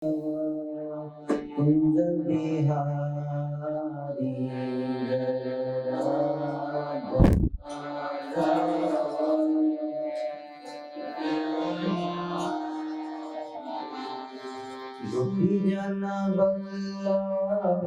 कुंज बिहारी गोपी जन वल्लभ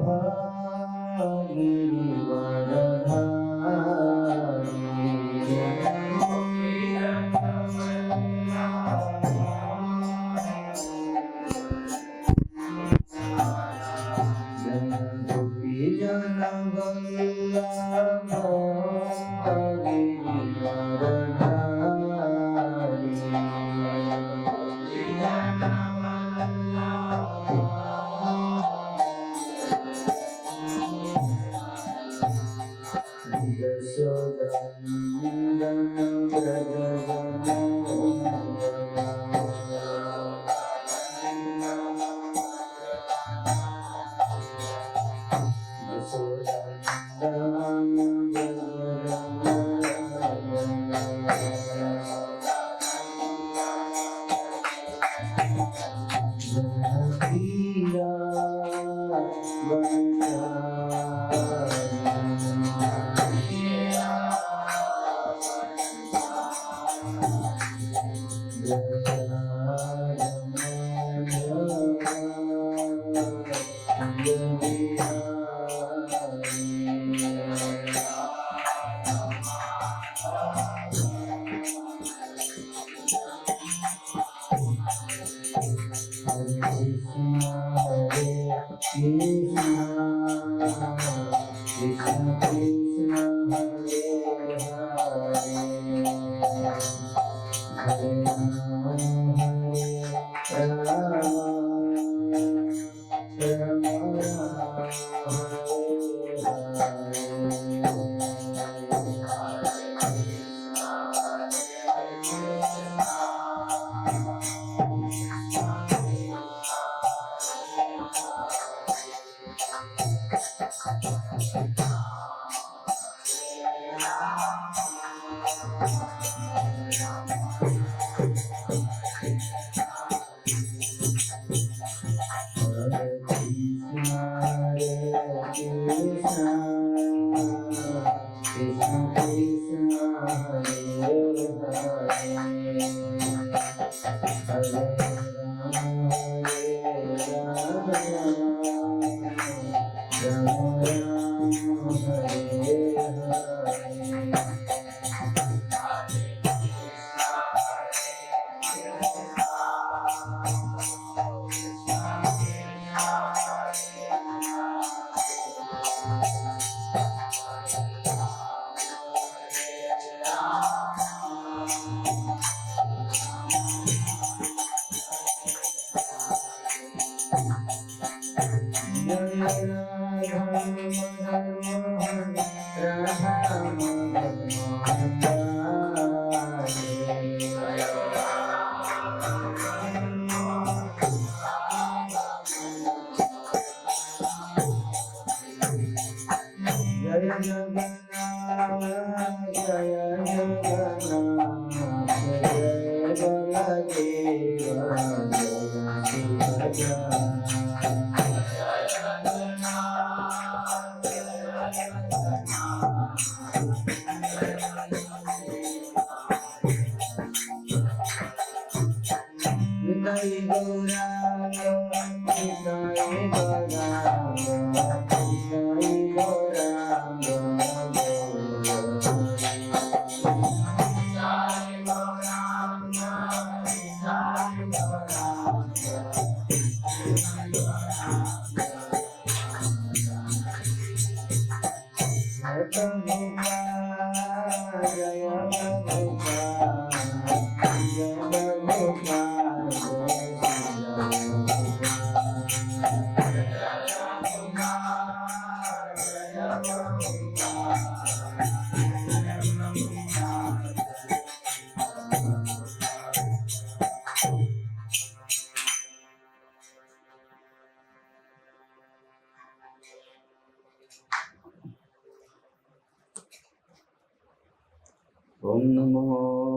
ओम नमो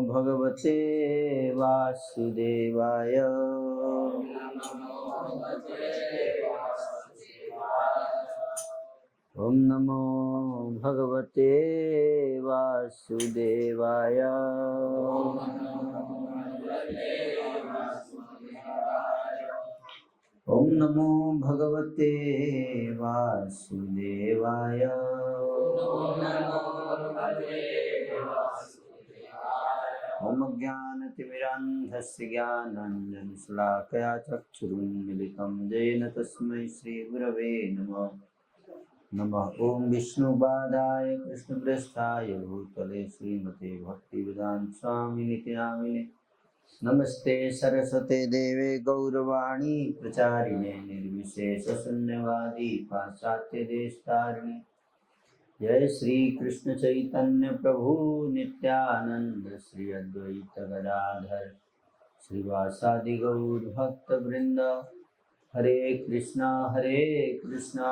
भगवते वासुदेवाय। ओम नमो भगवते वासुदेवाय। ओम नमो भगवते वासुदेवाय। ओम ज्ञानतिमिरान्धस्य ज्ञानाञ्जनशलाकया चक्षुरुन्मिलितं येन तस्मै श्रीगुरवे नमः। नमः ओम विष्णुपादाय कृष्णप्रेष्ठाय भूतले श्रीमते भक्तिवेदांत स्वामिनिति नामिने। नमस्ते सरस्वते देवे गौरवाणी प्रचारिणे निर्विशेष शून्यवादी पाश्चात्य देशतारिणे। जय श्री कृष्ण चैतन्य प्रभु नित्यानंद श्री अद्वैत गदाधर श्रीवासादि गौर भक्त वृंद। हरे कृष्णा कृष्णा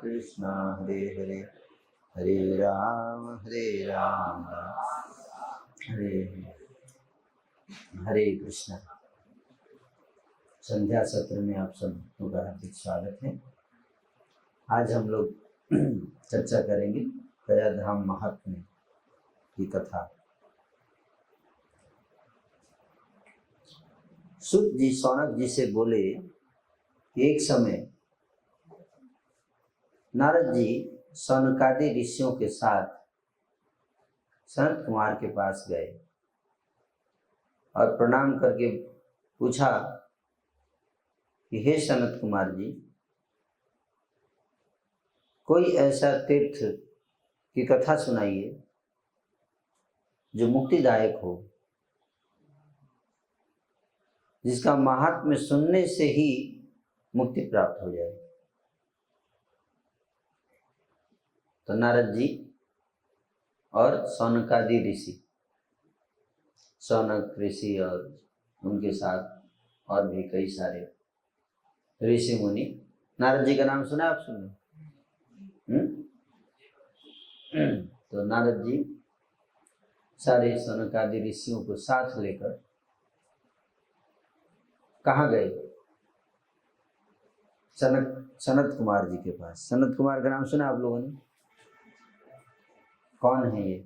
कृष्णा हरे हरे, हरे राम हरे हरे कृष्णा। संध्या सत्र में आप सबको का हार्दिक स्वागत है। आज हम लोग चर्चा करेंगे गयाधाम महात्म्य की कथा। सुत जी शौनक जी से बोले कि एक समय नारद जी शौनकादि ऋषियों के साथ सनत कुमार के पास गए और प्रणाम करके पूछा कि हे सनत कुमार जी, कोई ऐसा तीर्थ की कथा सुनाइए जो मुक्तिदायक हो, जिसका महात्म्य सुनने से ही मुक्ति प्राप्त हो जाए। तो नारद जी और शौनकादि ऋषि, शौनक ऋषि और उनके साथ और भी कई सारे ऋषि मुनि, नारद जी का नाम सुना आप? सुने? तो नारद जी सारे शौनकादि ऋषियों को साथ लेकर कहाँ गए? सनत कुमार जी के पास। सनत कुमार का नाम सुना आप लोगों ने? कौन है ये?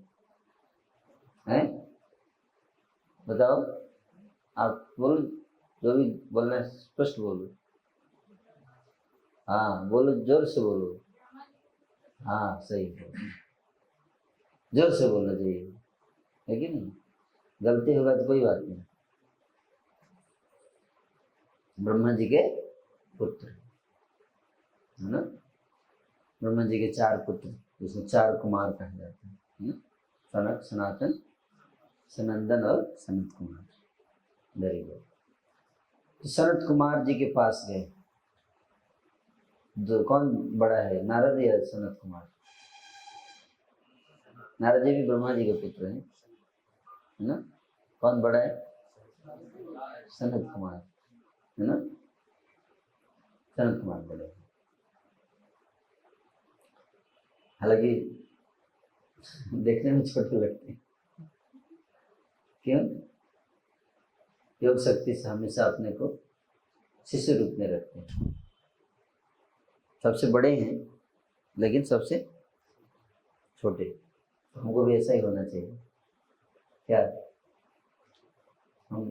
हैं? बताओ, आप बोलो, जो भी बोलना है स्पष्ट बोलो। हाँ बोलो, जोर से बोलो। हाँ सही बोलो, जोर से बोलना चाहिए, है कि नहीं? गलती होगा तो कोई बात नहीं। ब्रह्मा जी के पुत्र है ना, ब्रह्मा जी के 4 पुत्र, जिसमें 4 कुमार कहे जाते हैं, सनक, सनातन, सनंदन और सनत कुमार। Very good. तो सनत कुमार जी के पास गए। जो कौन बड़ा है, नारद या सनत कुमार? नारद जी भी ब्रह्मा जी के पुत्र हैं, है ना? कौन बड़ा है? सनत कुमार, है ना? सनत कुमार बड़े हैं। हालांकि देखने में छोटे लगते हैं। क्यों? योग शक्ति से हमेशा अपने को शिष्य रूप में रखते हैं। सबसे बड़े हैं लेकिन सबसे छोटे। हमको भी ऐसा ही होना चाहिए। क्या हम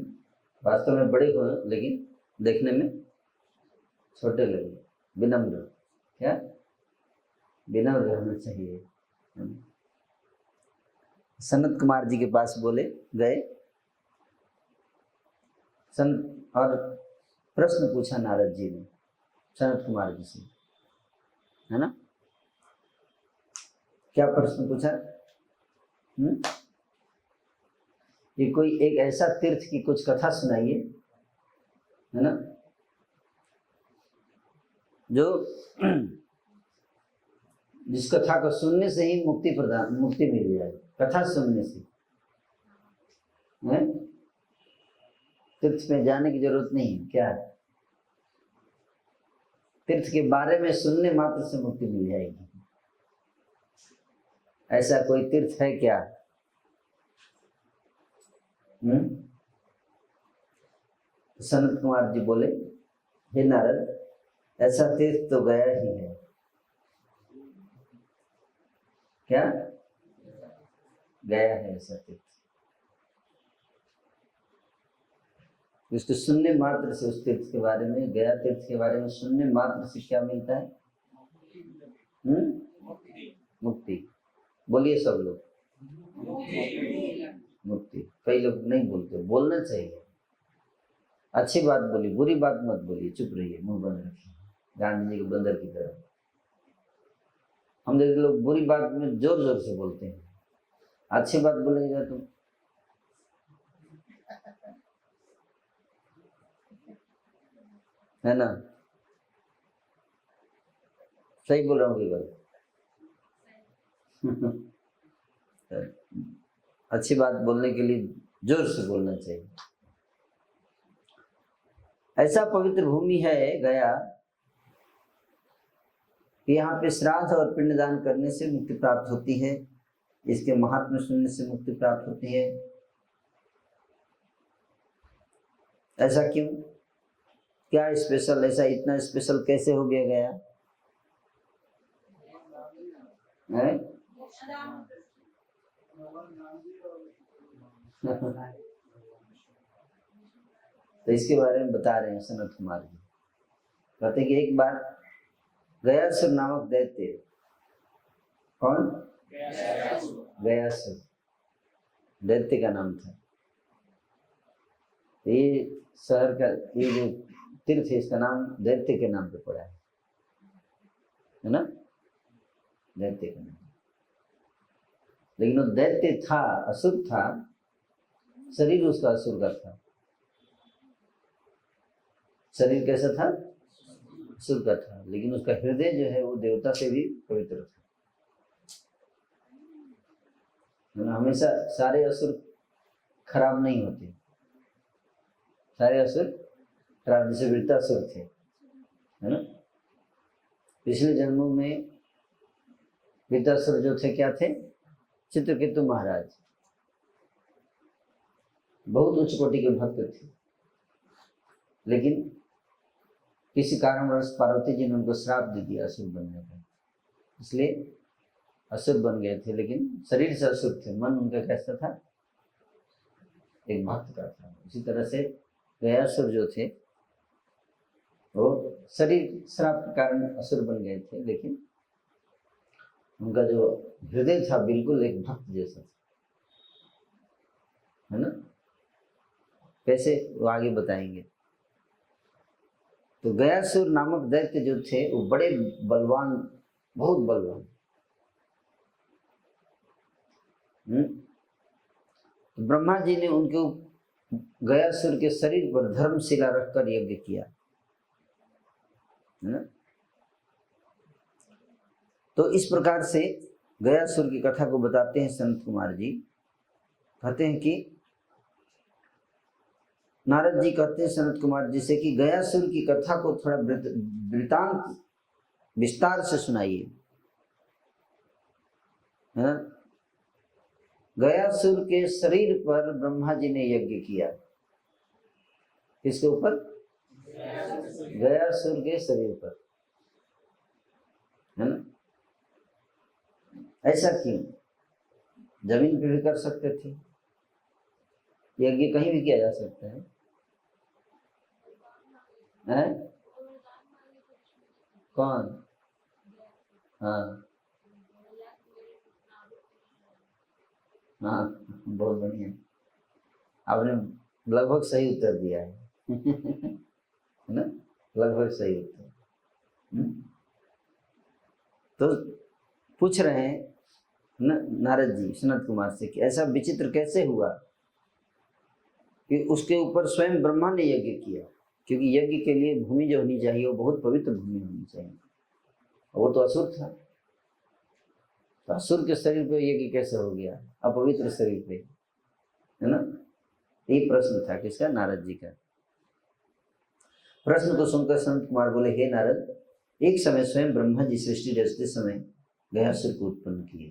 वास्तव में बड़े हो लेकिन देखने में छोटे लगे, विनम्र। क्या विनम्र रहना चाहिए। सनत कुमार जी के पास बोले गए और प्रश्न पूछा नारद जी ने सनत कुमार जी से, है ना? क्या प्रश्न पूछा? कि कोई एक ऐसा तीर्थ की कुछ कथा सुनाइए, है ना, जो जिस कथा को सुनने से ही मुक्ति मिल जाए। कथा सुनने से, है? तीर्थ में जाने की जरूरत नहीं है। क्या है? तीर्थ के बारे में सुनने मात्र से मुक्ति मिल जाएगी। ऐसा कोई तीर्थ है क्या? सनत कुमार जी बोले हे नारद, ऐसा तीर्थ तो गया ही है। क्या गया है ऐसा तीर्थ? उसके सुनने मात्र से, उस तीर्थ के बारे में, गया तीर्थ के बारे में सुनने मात्र से क्या मिलता है? मुक्ति। बोलिए सब लोग, मुक्ति। कई लोग नहीं बोलते, बोलना चाहिए। अच्छी बात बोली, बुरी बात मत बोलिए, चुप रहिए, मुंह बंद रखिए, गांधी जी के बंदर की तरह। हम देख लोग बुरी बात में जोर जोर से बोलते हैं, अच्छी बात बोलेगा तो है ना? सही बोल रहा हूँ कि गलत? अच्छी बात बोलने के लिए जोर से बोलना चाहिए। ऐसा पवित्र भूमि है गया कि यहाँ पे श्राद्ध और पिंडदान करने से मुक्ति प्राप्त होती है, इसके महात्म्य सुनने से मुक्ति प्राप्त होती है। ऐसा क्यों? क्या स्पेशल? ऐसा इतना स्पेशल कैसे हो गया गया है? तो इसके बारे में बता रहे हैं सनत कुमार जी। कहते हैं कि एक बार गयासुर नामक दैत्य, कौन? गयासुर दैत्य का नाम था। ये शहर का, ये जो तीर्थ है, इसका नाम दैत्य के नाम पे पड़ा है ना? दैत्य का नाम। लेकिन वो दैत्य था, असुर था, शरीर उसका असुर का था। शरीर कैसा था? असुर का था, लेकिन उसका हृदय जो है वो देवता से भी पवित्र था। हमेशा सारे असुर खराब नहीं होते, सारे असुर खराब, जैसे वृत्तासुर थे, है ना? पिछले जन्मों में वृत्तासुर जो थे क्या थे? चित्रकेतु महाराज, बहुत उच्च कोटि के भक्त थे, लेकिन किसी कारणवश पार्वती जी ने उनको श्राप दे दिया असुर बनने का, इसलिए असुर बन गए थे। लेकिन शरीर से असुर थे, मन उनका कैसा था? एक भक्त का था। इसी तरह से गयासुर जो थे वो शरीर श्राप के कारण असुर बन गए थे, लेकिन उनका जो हृदय था बिल्कुल एक भक्त जैसा था, है ना? कैसे वो आगे बताएंगे। तो गयासुर नामक दैत्य जो थे वो बड़े बलवान, बहुत बलवान। तो ब्रह्मा जी ने उनके गयासुर के शरीर पर धर्मशिला रखकर यज्ञ किया, है ना? तो इस प्रकार से गयासुर की कथा को बताते हैं संत कुमार जी। कहते हैं कि नारद जी कहते हैं सनत कुमार जी से कि गयासुर की कथा को थोड़ा वृतांत विस्तार से सुनाइए, है ना? गयासुर के शरीर पर ब्रह्मा जी ने यज्ञ किया। किसके ऊपर? गयासुर के शरीर पर, है ना? ऐसा क्यों? जमीन पे भी कर सकते थे, यज्ञ कहीं भी किया जा सकता है, हैं? कौन? हाँ हाँ, बहुत बढ़िया, आपने लगभग सही उत्तर दिया है है ना? लगभग सही उत्तर। तो पूछ रहे हैं नारद जी सनत कुमार से कि ऐसा विचित्र कैसे हुआ कि उसके ऊपर स्वयं ब्रह्मा ने यज्ञ किया, क्योंकि यज्ञ के लिए भूमि जो होनी चाहिए वो बहुत पवित्र भूमि होनी चाहिए, वो तो असुर था। तो असुर के शरीर पे यज्ञ कैसे हो गया, अपवित्र शरीर पे, है ना? ये प्रश्न था किसका? नारद जी का। प्रश्न को सुनकर संत कुमार बोले, हे नारद, एक समय स्वयं ब्रह्मा जी सृष्टि रचते समय गयासुर को उत्पन्न किए।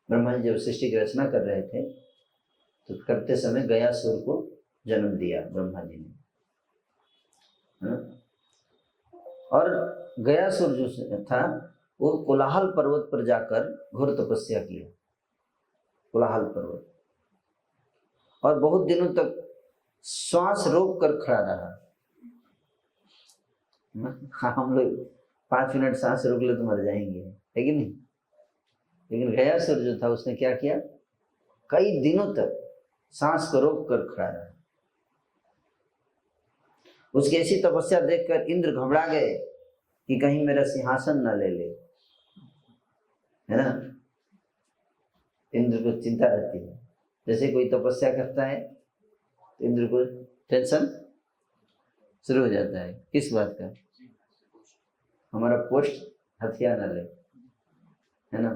ब्रह्मा जी जब सृष्टि की रचना कर रहे थे तो करते समय गयासुर को जन्म दिया ब्रह्मा जी ने, और गयासुर जो था वो कोलाहल पर्वत पर जाकर घोर तपस्या किया, कोलाहल पर्वत, और बहुत दिनों तक श्वास रोक कर खड़ा रहा। हम लोग 5 मिनट सांस रोक ले तो मर जाएंगे, है कि नहीं? लेकिन गयासुर जो था उसने क्या किया, कई दिनों तक सांस को रोक कर खड़ा रहा। उसकी ऐसी तपस्या देखकर इंद्र घबरा गए कि कहीं मेरा सिंहासन न ले ले, है ना? इंद्र को चिंता रहती है, जैसे कोई तपस्या करता है तो इंद्र को टेंशन शुरू हो जाता है, किस बात का? हमारा पोस्ट हथिया न ले, है ना?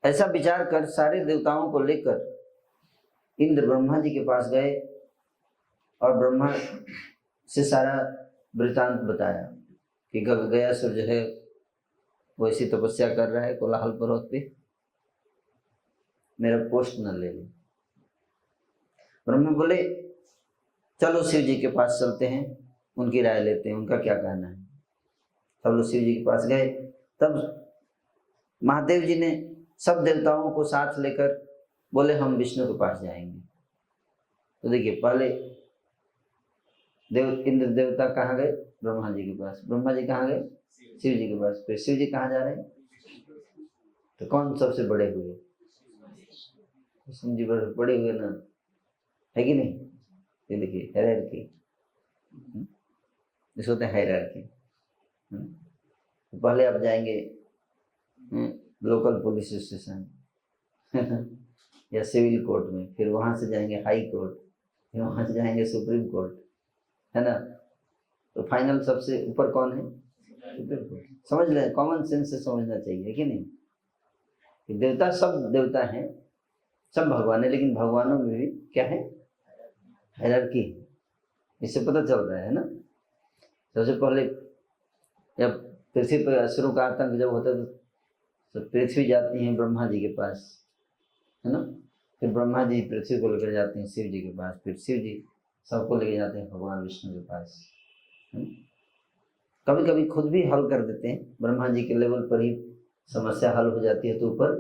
ऐसा विचार कर सारे देवताओं को लेकर इंद्र ब्रह्मा जी के पास गए और ब्रह्मा से सारा वृतांत बताया कि गयासुर जो है वो ऐसी तपस्या कर रहा है कोलाहल पर्वत पे, मेरा पोस्ट न ले ले। ब्रह्मा बोले चलो शिव जी के पास चलते हैं, उनकी राय लेते हैं, उनका क्या कहना है। सब लोग शिव जी के पास गए। तब महादेव जी ने सब देवताओं को साथ लेकर बोले हम विष्णु के पास जाएंगे। तो देखिए पहले इंद्र देवता कहाँ गए? ब्रह्मा जी के पास। ब्रह्मा जी कहाँ गए? शिव जी के पास। फिर शिव जी कहाँ जा रहे हैं? तो कौन सबसे बड़े हुए? विष्णु जी बड़े हुए ना, है कि नहीं? ये देखिए हायरार्की, इसको होता है हायरार्की। तो पहले आप जाएंगे लोकल पुलिस स्टेशन या सिविल कोर्ट में, फिर वहां से जाएंगे हाई कोर्ट, फिर वहां से जाएंगे सुप्रीम कोर्ट, है ना? तो फाइनल सबसे ऊपर कौन है? Supreme court. समझ लें, कॉमन सेंस से समझना चाहिए, कि नहीं? कि देवता सब देवता हैं, सब भगवान है, लेकिन भगवानों में भी क्या है? हायरार्की। इससे पता चल रहा है ना। सबसे पहले जब पृथ्वी पर असुरों का आतंक जब होता है तो पृथ्वी जाती है ब्रह्मा जी के पास, है ना? फिर ब्रह्मा जी पृथ्वी को लेकर जाते हैं शिव जी के पास, फिर शिव जी सबको लेके जाते हैं भगवान विष्णु के पास। कभी कभी खुद भी हल कर देते हैं, ब्रह्मा जी के लेवल पर ही समस्या हल हो जाती है तो ऊपर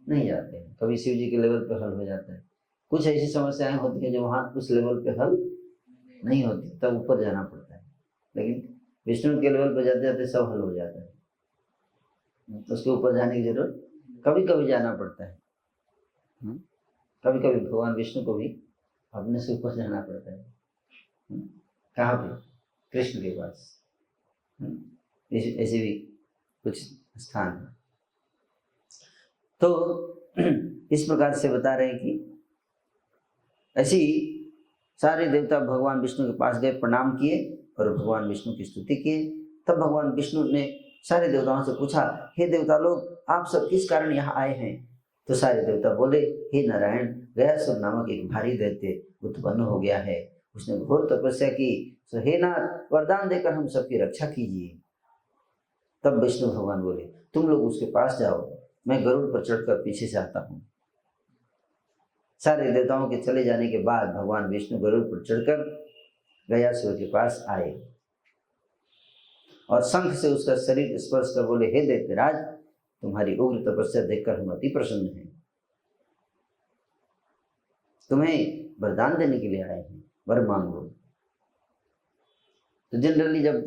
नहीं जाते हैं। कभी शिव जी के लेवल पर हल हो जाता है। कुछ ऐसी समस्याएं होती हैं जो वहाँ उस लेवल पे हल नहीं होती, तब ऊपर जाना पड़ता है। लेकिन विष्णु के लेवल पर जाते जाते सब हल हो जाता है, तो उसके ऊपर जाने की जरूरत कभी कभी जाना पड़ता है। कभी कभी भगवान विष्णु को भी अपने से ऊपर जाना पड़ता है। कहाँ पे? कृष्ण के पास। ऐसे भी कुछ स्थान है। तो इस प्रकार से बता रहे हैं कि ऐसी सारे देवता भगवान विष्णु के पास गए, प्रणाम किए और भगवान विष्णु की स्तुति किए। तब भगवान विष्णु ने सारे देवताओं से पूछा, हे देवता लोग, आप सब किस कारण यहाँ आए हैं? तो सारे देवता बोले, हे नारायण, गयासुर नामक एक भारी दैत्य उत्पन्न हो गया है, उसने घोर तपस्या की, सो हे नाथ वरदान देकर हम सबकी रक्षा कीजिए। तब विष्णु भगवान बोले, तुम लोग उसके पास जाओ, मैं गरुड़ पर चढ़कर पीछे से आता हूँ। सारे देवताओं के चले जाने के बाद भगवान विष्णु गरुड़ पर चढ़कर गयासुर के पास आए और शंख से उसका शरीर स्पर्श कर बोले, हे दैत्यराज, तुम्हारी उग्र तपस्या देखकर हम अति प्रसन्न हैं, तुम्हें वरदान देने के लिए आए हैं, वर मांगो। तो जनरली जब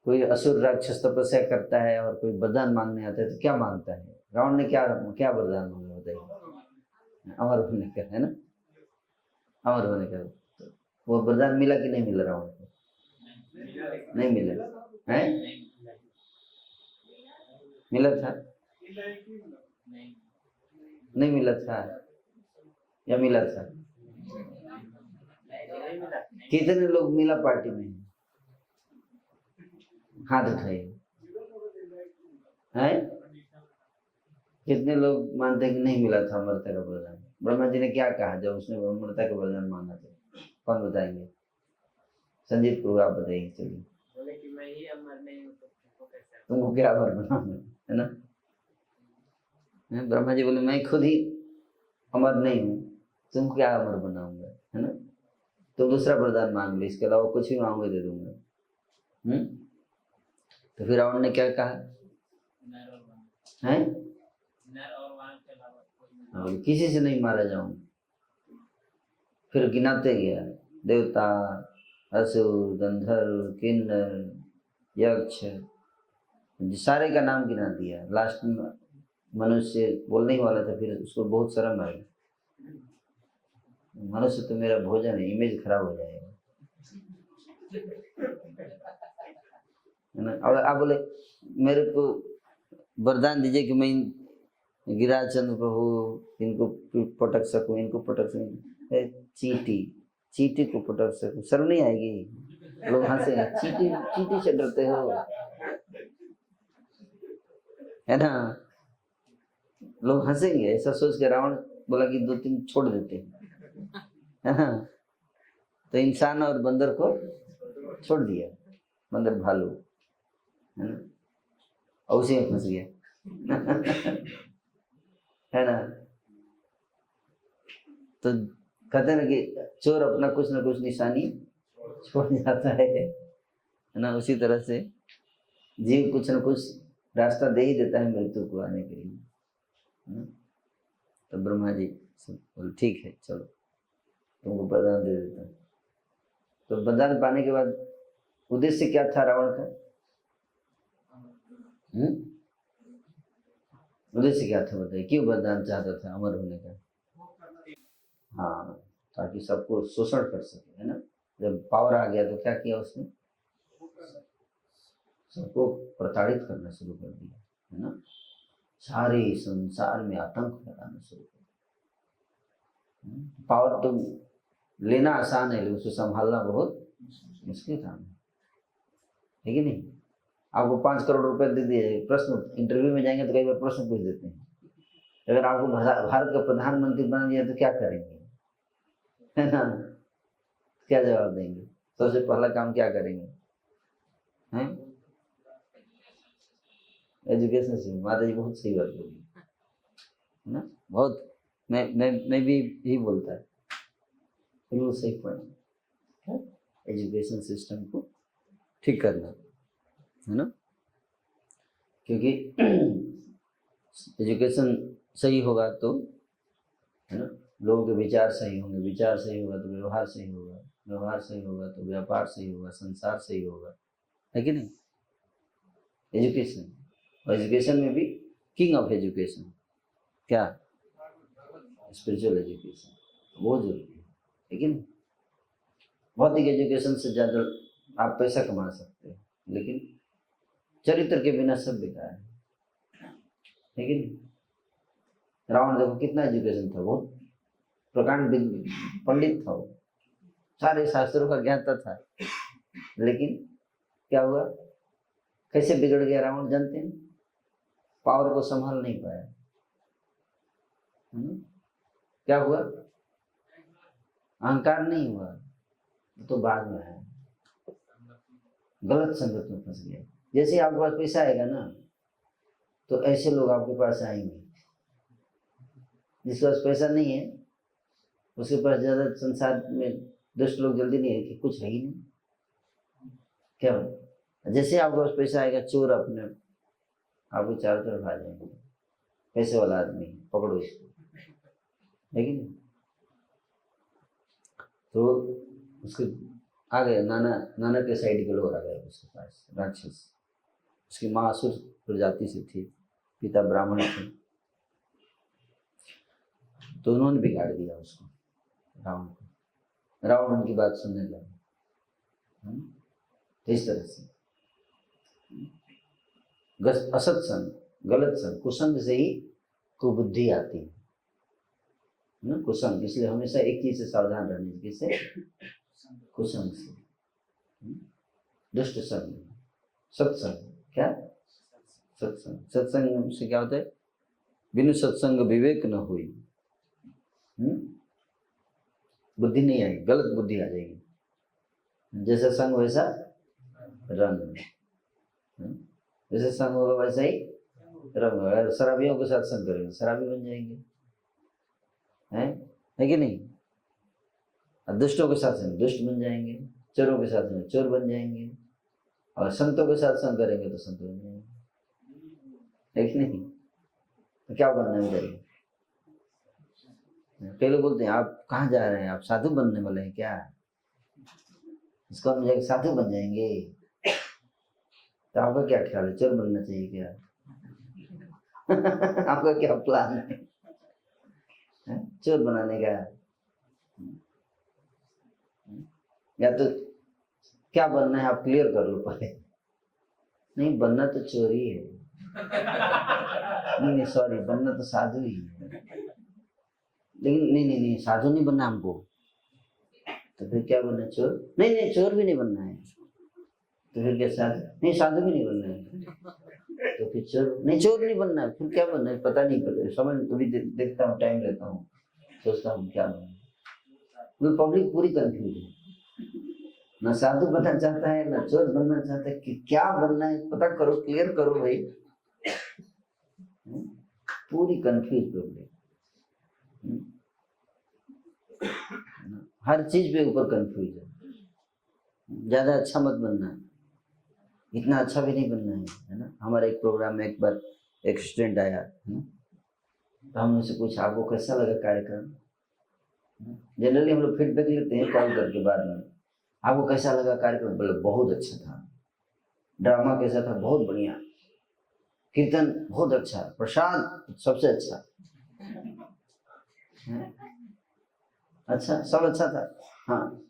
कोई असुर राक्षस तपस्या करता है और कोई वरदान मांगने आता है तो क्या मांगता है? रावण ने क्या वरदान मांगा बताइए? अमर होने का, है ना? अमर होने का। तो वो वरदान मिला कि नहीं मिला रावण को? नहीं मिला है? मिला था? नहीं मिला था या मिला था? कितने लोग मिला पार्टी में? हाथ उठाइए। हैं? कितने लोग मानते हैं कि नहीं मिला था अमरता का वरदान? ब्रह्मा जी ने क्या कहा जब उसने अमरता का वरदान मांगा था? कौन बताएंगे? संजीत प्रभु आप बताइए। चलिए। बोले कि मैं ही अमर नहीं हूँ तो तुमको क्या अमर बनाऊंगा, है ना? ब्रह्मा जी बोले मैं खुद ही अमर नहीं हूँ, तुमको क्या अमर बनाऊंगा, है ना? दूसरा वरदान मांग ली, इसके अलावा कुछ भी मांगोगे दे दूंगा। तो फिर रावण ने क्या कहा है, किसी से नहीं मारा जाऊं। फिर गिनाते गया, देवता, असुर, गंधर्व, किन्नर, यक्ष, सारे का नाम गिना दिया। लास्ट में मनुष्य बोलने ही वाला था, फिर उसको बहुत शर्म आई, मनुष्य तो मेरा भोजन है, इमेज खराब हो जाएगा, है ना। और आप बोले मेरे को वरदान दीजिए कि मैं गिरिराज चंद्र प्रभु इनको पटक सकूं, इनको पटक सकूं। चींटी, चींटी को पटक सकूं, शर्म नहीं आएगी? लोग हंसे, चींटी, चींटी से डरते हो, है ना। लोग हंसेंगे, ऐसा सोच के रावण बोला कि 2-3 छोड़ देते हैं, है। तो इंसान और बंदर को छोड़ दिया, बंदर भालू, है ना, और उसी में फंस गया है ना। तो कहते हैं ना कि चोर अपना कुछ ना कुछ निशानी छोड़ जाता है ना। उसी तरह से जीव कुछ ना कुछ रास्ता दे ही देता है मृत्यु को आने के लिए, है ना। तो ब्रह्मा जी बोले ठीक है, चलो तुमको वरदान दे देता हूँ। तो वरदान पाने के बाद उद्देश्य क्या था रावण का? उद्देश्य क्या था बताइए, क्यों वरदान चाहता था अमर होने का? हाँ, ताकि सबको शोषण कर सके, है ना। जब पावर आ गया तो क्या किया उसने? सबको प्रताड़ित करना शुरू कर दिया, है ना। सारे संसार में आतंक फैलाना शुरू कर दिया। पावर तो लेना आसान है, लेकिन उसे संभालना बहुत मुश्किल काम है कि नहीं। आपको 5 करोड़ रुपए दे दिए, प्रश्न इंटरव्यू में जाएंगे तो कई बार प्रश्न पूछ देते हैं, अगर आपको भारत का प्रधानमंत्री बना दिया तो क्या करेंगे, है ना। क्या जवाब देंगे? सबसे पहला काम क्या करेंगे? हैं? एजुकेशन से। माता जी बहुत सही बात बोली, है ना। बहुत मैं भी यही बोलता है, बिल्कुल सही पॉइंट। एजुकेशन सिस्टम को ठीक करना, है ना, क्योंकि एजुकेशन सही होगा तो, है ना, लोगों के विचार सही होंगे, विचार सही होगा तो व्यवहार सही होगा, व्यवहार सही होगा तो व्यापार सही होगा, संसार सही होगा, है कि नहीं। एजुकेशन, और एजुकेशन में भी किंग ऑफ एजुकेशन क्या? स्पिरिचुअल एजुकेशन, वो जरूरी है कि नहीं। भौतिक एजुकेशन से ज़्यादा आप पैसा कमा सकते हो, लेकिन चरित्र के बिना सब बेकार है कि नहीं। रावण देखो कितना एजुकेशन था, बहुत प्रकांड पंडित था वो, सारे शास्त्रों का ज्ञाता था, लेकिन क्या हुआ, कैसे बिगड़ गया रावण जानते हैं? पावर को संभाल नहीं पाया, क्या हुआ? अहंकार नहीं हुआ तो बाद में है, गलत संगत में फंस गया। जैसे आपके पास पैसा आएगा ना, तो ऐसे लोग आपके पास आएंगे। जिसके पास पैसा नहीं है उसके पास ज्यादा संसार में दुष्ट लोग जल्दी नहीं है कि कुछ है ही नहीं, क्या हो? जैसे आपके पास पैसा आएगा, चोर अपने आपको चारों तरफ आ जाएंगे, पैसे वाला आदमी पकड़ो इसको, है कि नहीं। तो उसके आ गए, नाना के साइड के लोग आ गए उसके पास, राक्षस। उसकी माँ असुर प्रजाति से थी, पिता ब्राह्मण थे, तो उन्होंने बिगाड़ दिया उसको, रावण को। रावण उनकी बात सुनने लगा। तो इस तरह से असत्संग, गलत संग, कुसंग से ही कुबुद्धि आती है ना। कुसंग, इसलिए हमेशा एक चीज से सावधान रहने, किससे? कुसंग से, दुष्ट संग। सत्संग क्या? सत्संग, सत्संग से क्या होता है? बिनु सत्संग विवेक न हुई, बुद्धि नहीं आएगी, गलत बुद्धि आ जाएगी। जैसा संग वैसा रंग, जैसे संग होगा वैसा ही रंग होगा। शराबियों के साथ संग करेंगे, शराबी बन जाएंगे, है कि नहीं। और दुष्टों के साथ संग दुष्ट बन जाएंगे, चोरों के साथ संग चोर बन जाएंगे, और संतों के साथ संग करेंगे तो संत बन जाएंगे, है कि नहीं? तो क्या बनना चाहिए? कई लोग बोलते हैं आप कहाँ जा रहे हैं, आप साधु बनने वाले हैं क्या? इसको हम जाके साधु बन जाएंगे, तो आपका क्या ख्याल है, चोर बनना चाहिए क्या? आपका क्या प्लान है चोर बनाने का? या तो क्या बनना है आप क्लियर कर लो पहले। नहीं, बनना तो चोर ही है। नहीं सॉरी, बनना तो साधु ही है, लेकिन नहीं साधु नहीं बनना हमको। तो फिर क्या बनना, चोर? नहीं चोर भी नहीं बनना है, तो फिर क्या साधु? नहीं साधु भी नहीं बनना है, तो फिर चोर नहीं बनना है, फिर क्या बनना है? पता नहीं, पता समझ अभी देखता हूँ, टाइम लेता हूँ, सोचता हूँ क्या बनना। पब्लिक पूरी कंफ्यूज है, ना साधु बनना चाहता है ना चोर बनना चाहता है, कि क्या बनना है पता करो, क्लियर करो भाई। पूरी कंफ्यूज पब्लिक, हर चीज पे ऊपर कंफ्यूज है। ज्यादा अच्छा मत बनना, इतना अच्छा भी नहीं बनना है ना। हमारे एक प्रोग्राम में एक बार एक स्टूडेंट आया है ना, तो हमने उनसे पूछा आपको कैसा लगा कार्यक्रम। जनरली हम लोग फीडबैक लेते हैं कॉल करके बाद में, आपको कैसा लगा कार्यक्रम? बोले बहुत अच्छा था, ड्रामा कैसा था? बहुत बढ़िया, कीर्तन बहुत अच्छा, प्रसाद सबसे अच्छा। अच्छा, सब अच्छा था? हाँ,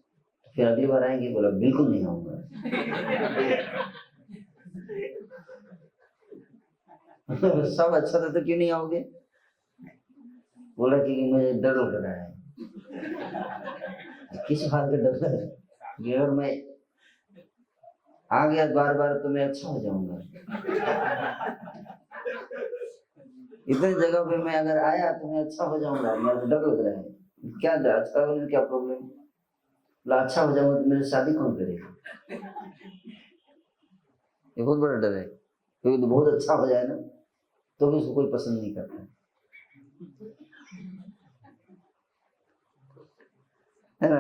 फिर अगली बार आएंगे? बोला बिल्कुल नहीं आऊंगा। सब अच्छा था तो क्यों नहीं आओगे? बोला कि मुझे डर लग रहा है। किस बात का डर लग रहा है? अगर मैं आ गया बार बार तो मैं अच्छा हो जाऊंगा। इतने जगह पे मैं अगर आया तो मैं अच्छा हो जाऊंगा, मेरा डर लग रहा है। क्या डर? अच्छा होने में क्या प्रॉब्लम? अच्छा हो जाऊंगा तो मेरी शादी कौन करेगा? ये बहुत बड़ा डर है, क्योंकि तो बहुत अच्छा हो जाए ना तो भी उसको कोई पसंद नहीं करता है ना।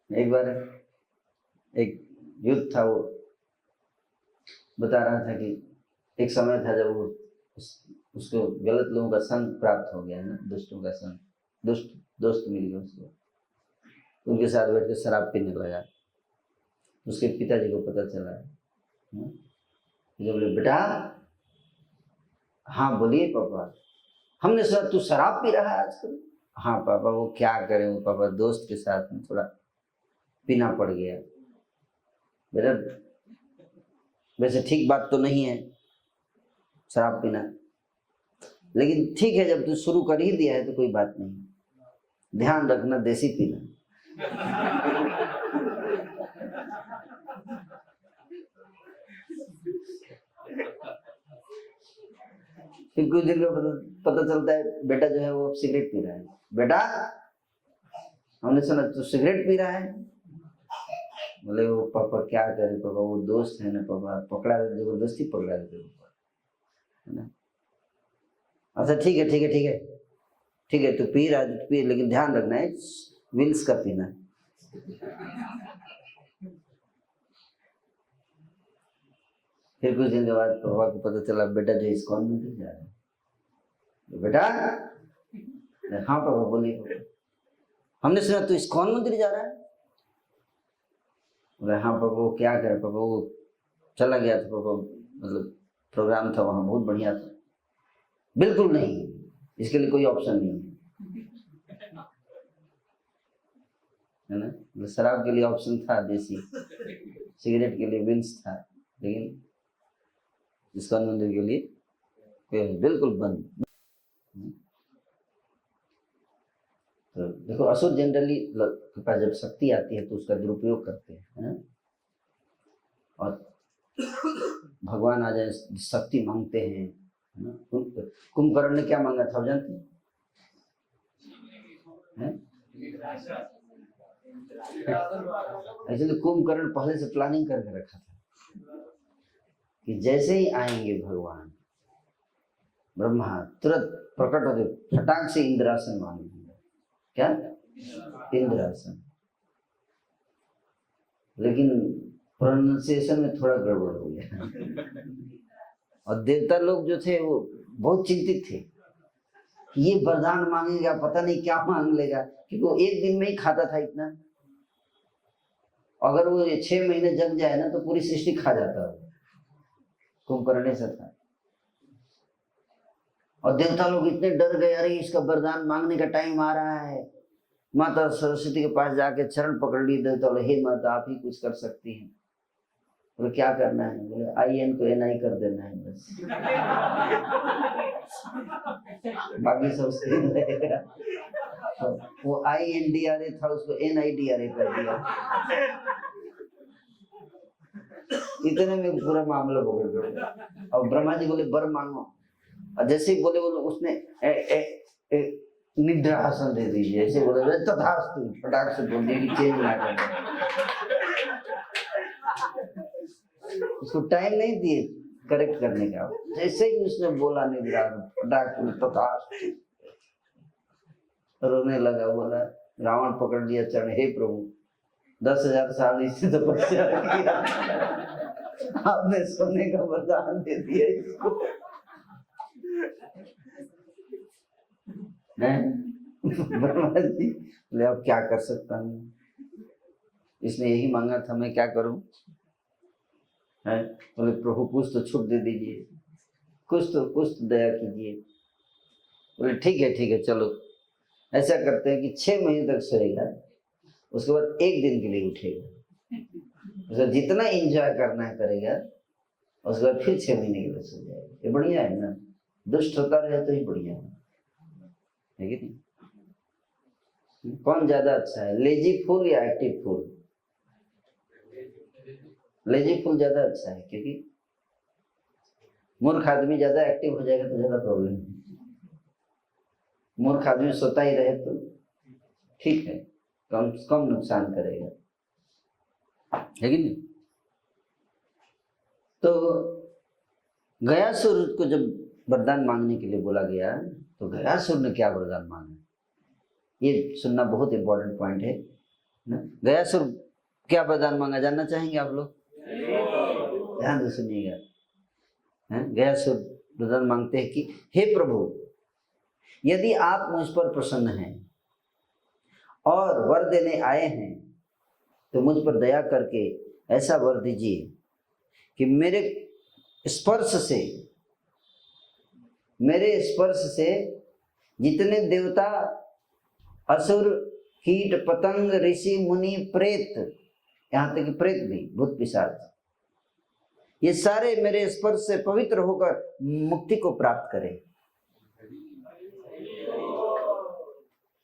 एक बार एक युद्ध था, वो बता रहा था कि एक समय था जब वो उसको गलत लोगों का संग प्राप्त हो गया है ना, दुष्टों का संग, दोस्त मिल गए उसको, उनके साथ बैठ के शराब पीने लगा। उसके पिताजी को पता चला, जब बोले बेटा, हाँ बोलिए पापा, हमने सुना तू शराब पी रहा है आजकल। हाँ पापा, वो क्या करें, वो पापा दोस्त के साथ में थोड़ा पीना पड़ गया। बेटा वैसे ठीक बात तो नहीं है शराब पीना, लेकिन ठीक है जब तू शुरू कर ही दिया है तो कोई बात नहीं, ध्यान रखना देसी पीना। फिर कुछ दिन का पता चलता है बेटा जो है वो सिगरेट पी रहा है। बेटा हमने सुना तू सिगरेट पी रहा है। बोले वो पापा क्या करे पापा, वो दोस्त है ना पापा, पकड़ा जबरदस्ती पकड़ा देते है ना। अच्छा ठीक है ठीक है ठीक है ठीक है, तू पी रहा है तो पी, लेकिन ध्यान रखना है विल्स का पीना। फिर कुछ दिन के बाद पापा को पता चला बेटा जो इस्कॉन मंदिर जा रहा है। बेटा, हाँ पापा बोलिए, हमने सुना तू इस्कॉन मंदिर जा रहा है। बोले हाँ पापा, वो क्या करे पापा, वो चला गया था पापा, मतलब प्रोग्राम था वहाँ, बहुत बढ़िया था। बिल्कुल नहीं, इसके लिए कोई ऑप्शन नहीं है ना। मतलब शराब के लिए ऑप्शन था देसी, सिगरेट के लिए विल्स था, लेकिन इस्कॉन मंदिर के लिए बिल्कुल बंद। तो देखो असुर जनरली के पास जब शक्ति आती है तो उसका दुरुपयोग करते हैं, है ना। और भगवान आ जाए शक्ति मांगते हैं, है ना। कुंभकर्ण ने क्या मांगा था जानते हैं? एक्चुअली कुंभकर्ण पहले से प्लानिंग करके रखा था कि जैसे ही आएंगे भगवान ब्रह्मा तुरंत प्रकट होते फटाक से इंद्रासन मांगेंगे, क्या? इंद्रासन। लेकिन प्रोनाउंसिएशन में थोड़ा गड़बड़ हो गया। और देवता लोग जो थे वो बहुत चिंतित थे, ये वरदान मांगेगा, पता नहीं क्या मांग लेगा, क्योंकि वो एक दिन में ही खाता था इतना। अगर वो 6 महीने जग जाए ना तो पूरी सृष्टि खा जाता है। कुंभकर्ण से था। और देवता लोग इतने डर गए, अरे इसका वरदान मांगने का टाइम आ रहा है। माता सरस्वती के पास जाके चरण पकड़ लिए देवता लोग, हे माता आप ही कुछ कर सकती हैं। बोले क्या करना है? बोले IN को NI कर देना है बस, बाकी सब सही रहेगा। तो वो INDRA था, उसको NIDRA कर दिया। इतने में पूरा मामला बिगड़ गया। और ब्रह्मा जी बोले वर मांगो, और जैसे ही बोले उसने निद्रासन दे दीजिए, ऐसे बोले तथास्तु, फटाक से बोल दिया कि चेंज ना कर। उसको टाइम नहीं दिए करेक्ट करने का, जैसे ही उसने बोला निद्रासन, फटाक से तथास्तु, रोने लगा। बोला रावण पकड़ लिया चरण, हे प्रभु 10,000 साल इससे तपस्या किया, आपने सोने का वरदान दे दिया इसको। ब्रह्मा जी बोले अब क्या कर सकता हूँ, इसने यही मांगा था, मैं क्या करूं? बोले प्रभु कुछ तो छूट दे दीजिए, कुछ तो दया कीजिए। बोले ठीक है चलो ऐसा करते हैं कि 6 महीने तक सोएगा, उसके बाद 1 दिन के लिए उठेगा, उसका जितना एंजॉय करना है करेगा, उसके बाद फिर 6 महीने के लिए सो जाएगा। ये बढ़िया है ना? दुष्ट होता रहे तो ही बढ़िया है कि नहीं? कौन ज्यादा अच्छा है, लेजी फूल या एक्टिव फूल? लेजी फूल ज्यादा अच्छा है, क्योंकि मूर्ख आदमी ज्यादा एक्टिव हो जाएगा तो ज्यादा प्रॉब्लम है। मूर्ख आदमी सोता ही रहे तो ठीक है, कम नुकसान करेगा, है कि नहीं? तो गयासुर को जब वरदान मांगने के लिए बोला गया तो गयासुर ने क्या वरदान मांगा, ये सुनना बहुत इंपॉर्टेंट पॉइंट है ना। गयासुर क्या वरदान मांगा, जानना चाहेंगे आप लोग? ध्यान से सुनिएगा। गयासुर वरदान मांगते हैं कि हे प्रभु, यदि आप मुझ पर प्रसन्न हैं और वर देने आए हैं तो मुझ पर दया करके ऐसा वर दीजिए कि मेरे स्पर्श से जितने देवता, असुर, कीट, पतंग, ऋषि, मुनि, प्रेत, यहाँ तक कि प्रेत भी, भूत पिशाच, ये सारे मेरे स्पर्श से पवित्र होकर मुक्ति को प्राप्त करें।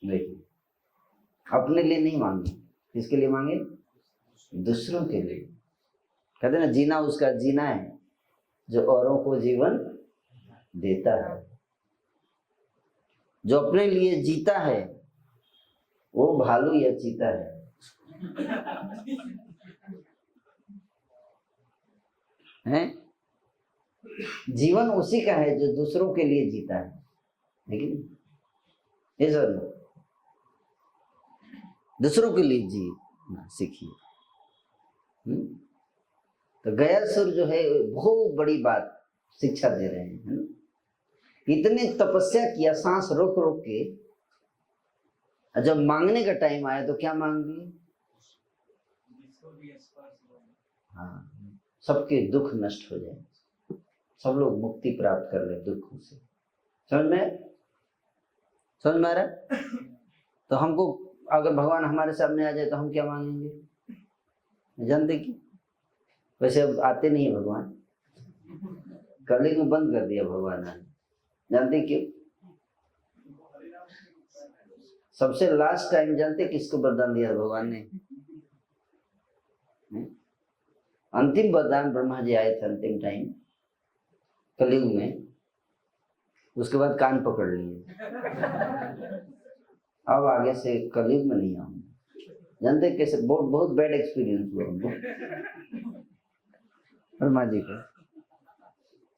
देखिए, अपने लिए नहीं मांगे, किसके लिए मांगे? दूसरों के लिए। कहते ना जीना उसका जीना है जो औरों को जीवन देता है। जो अपने लिए जीता है वो भालू या चीता है? जीवन उसी का है जो दूसरों के लिए जीता है, लेकिन ये सर दूसरों के लिए जीना सीखिए। तो गयासुर जो है बहुत बड़ी बात शिक्षा दे रहे हैं, है ना? इतने तपस्या किया सांस रोक रोक के, जब मांगने का टाइम आया तो क्या मांग लिए? हाँ, सबके दुख नष्ट हो जाए, सब लोग मुक्ति प्राप्त कर ले दुखों से। समझ में आ रहा? तो हमको अगर भगवान हमारे सामने आ जाए तो हम क्या मांगेंगे? जानते कि वैसे अब आते नहीं है भगवान, कलयुग में बंद कर दिया भगवान ने। जानते क्यों? सबसे लास्ट टाइम जानते किसको वरदान दिया भगवान ने? अंतिम वरदान ब्रह्मा जी आए थे अंतिम टाइम कलयुग में, उसके बाद कान पकड़ लिए, अब आगे से कलयुग में नहीं आऊंगा। जानते कैसे? बहुत बैड एक्सपीरियंस हुआ हमको ब्रह्मा जी को।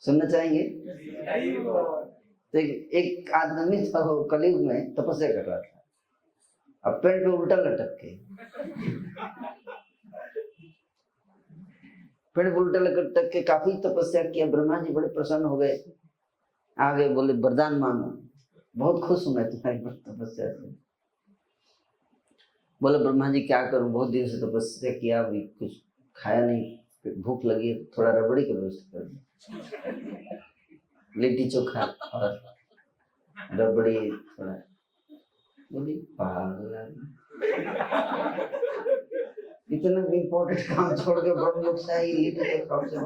सुनना चाहेंगे? तो एक आदमी था, वो कलयुग में तपस्या कर रहा था, अब पेड़ पे उल्टा लटक के, पेड़ पे उल्टा लटक के काफी तपस्या किया। ब्रह्मा जी बड़े प्रसन्न हो गए, आ गए, बोले वरदान मांगो, बहुत खुश हूं मैं तुम्हारी तपस्या से। बोले ब्रह्मा जी क्या करूं, बहुत दिन से तपस्या किया, अभी कुछ खाया नहीं, भूख लगी, थोड़ा रबड़ी की व्यवस्था कर दो, लिट्टी चोखा और रबड़ी थोड़ा। बोली पागल, इतना इम्पोर्टेंट काम छोड़ के ब्रह्म लोग से आई लिट्टी चोखा से,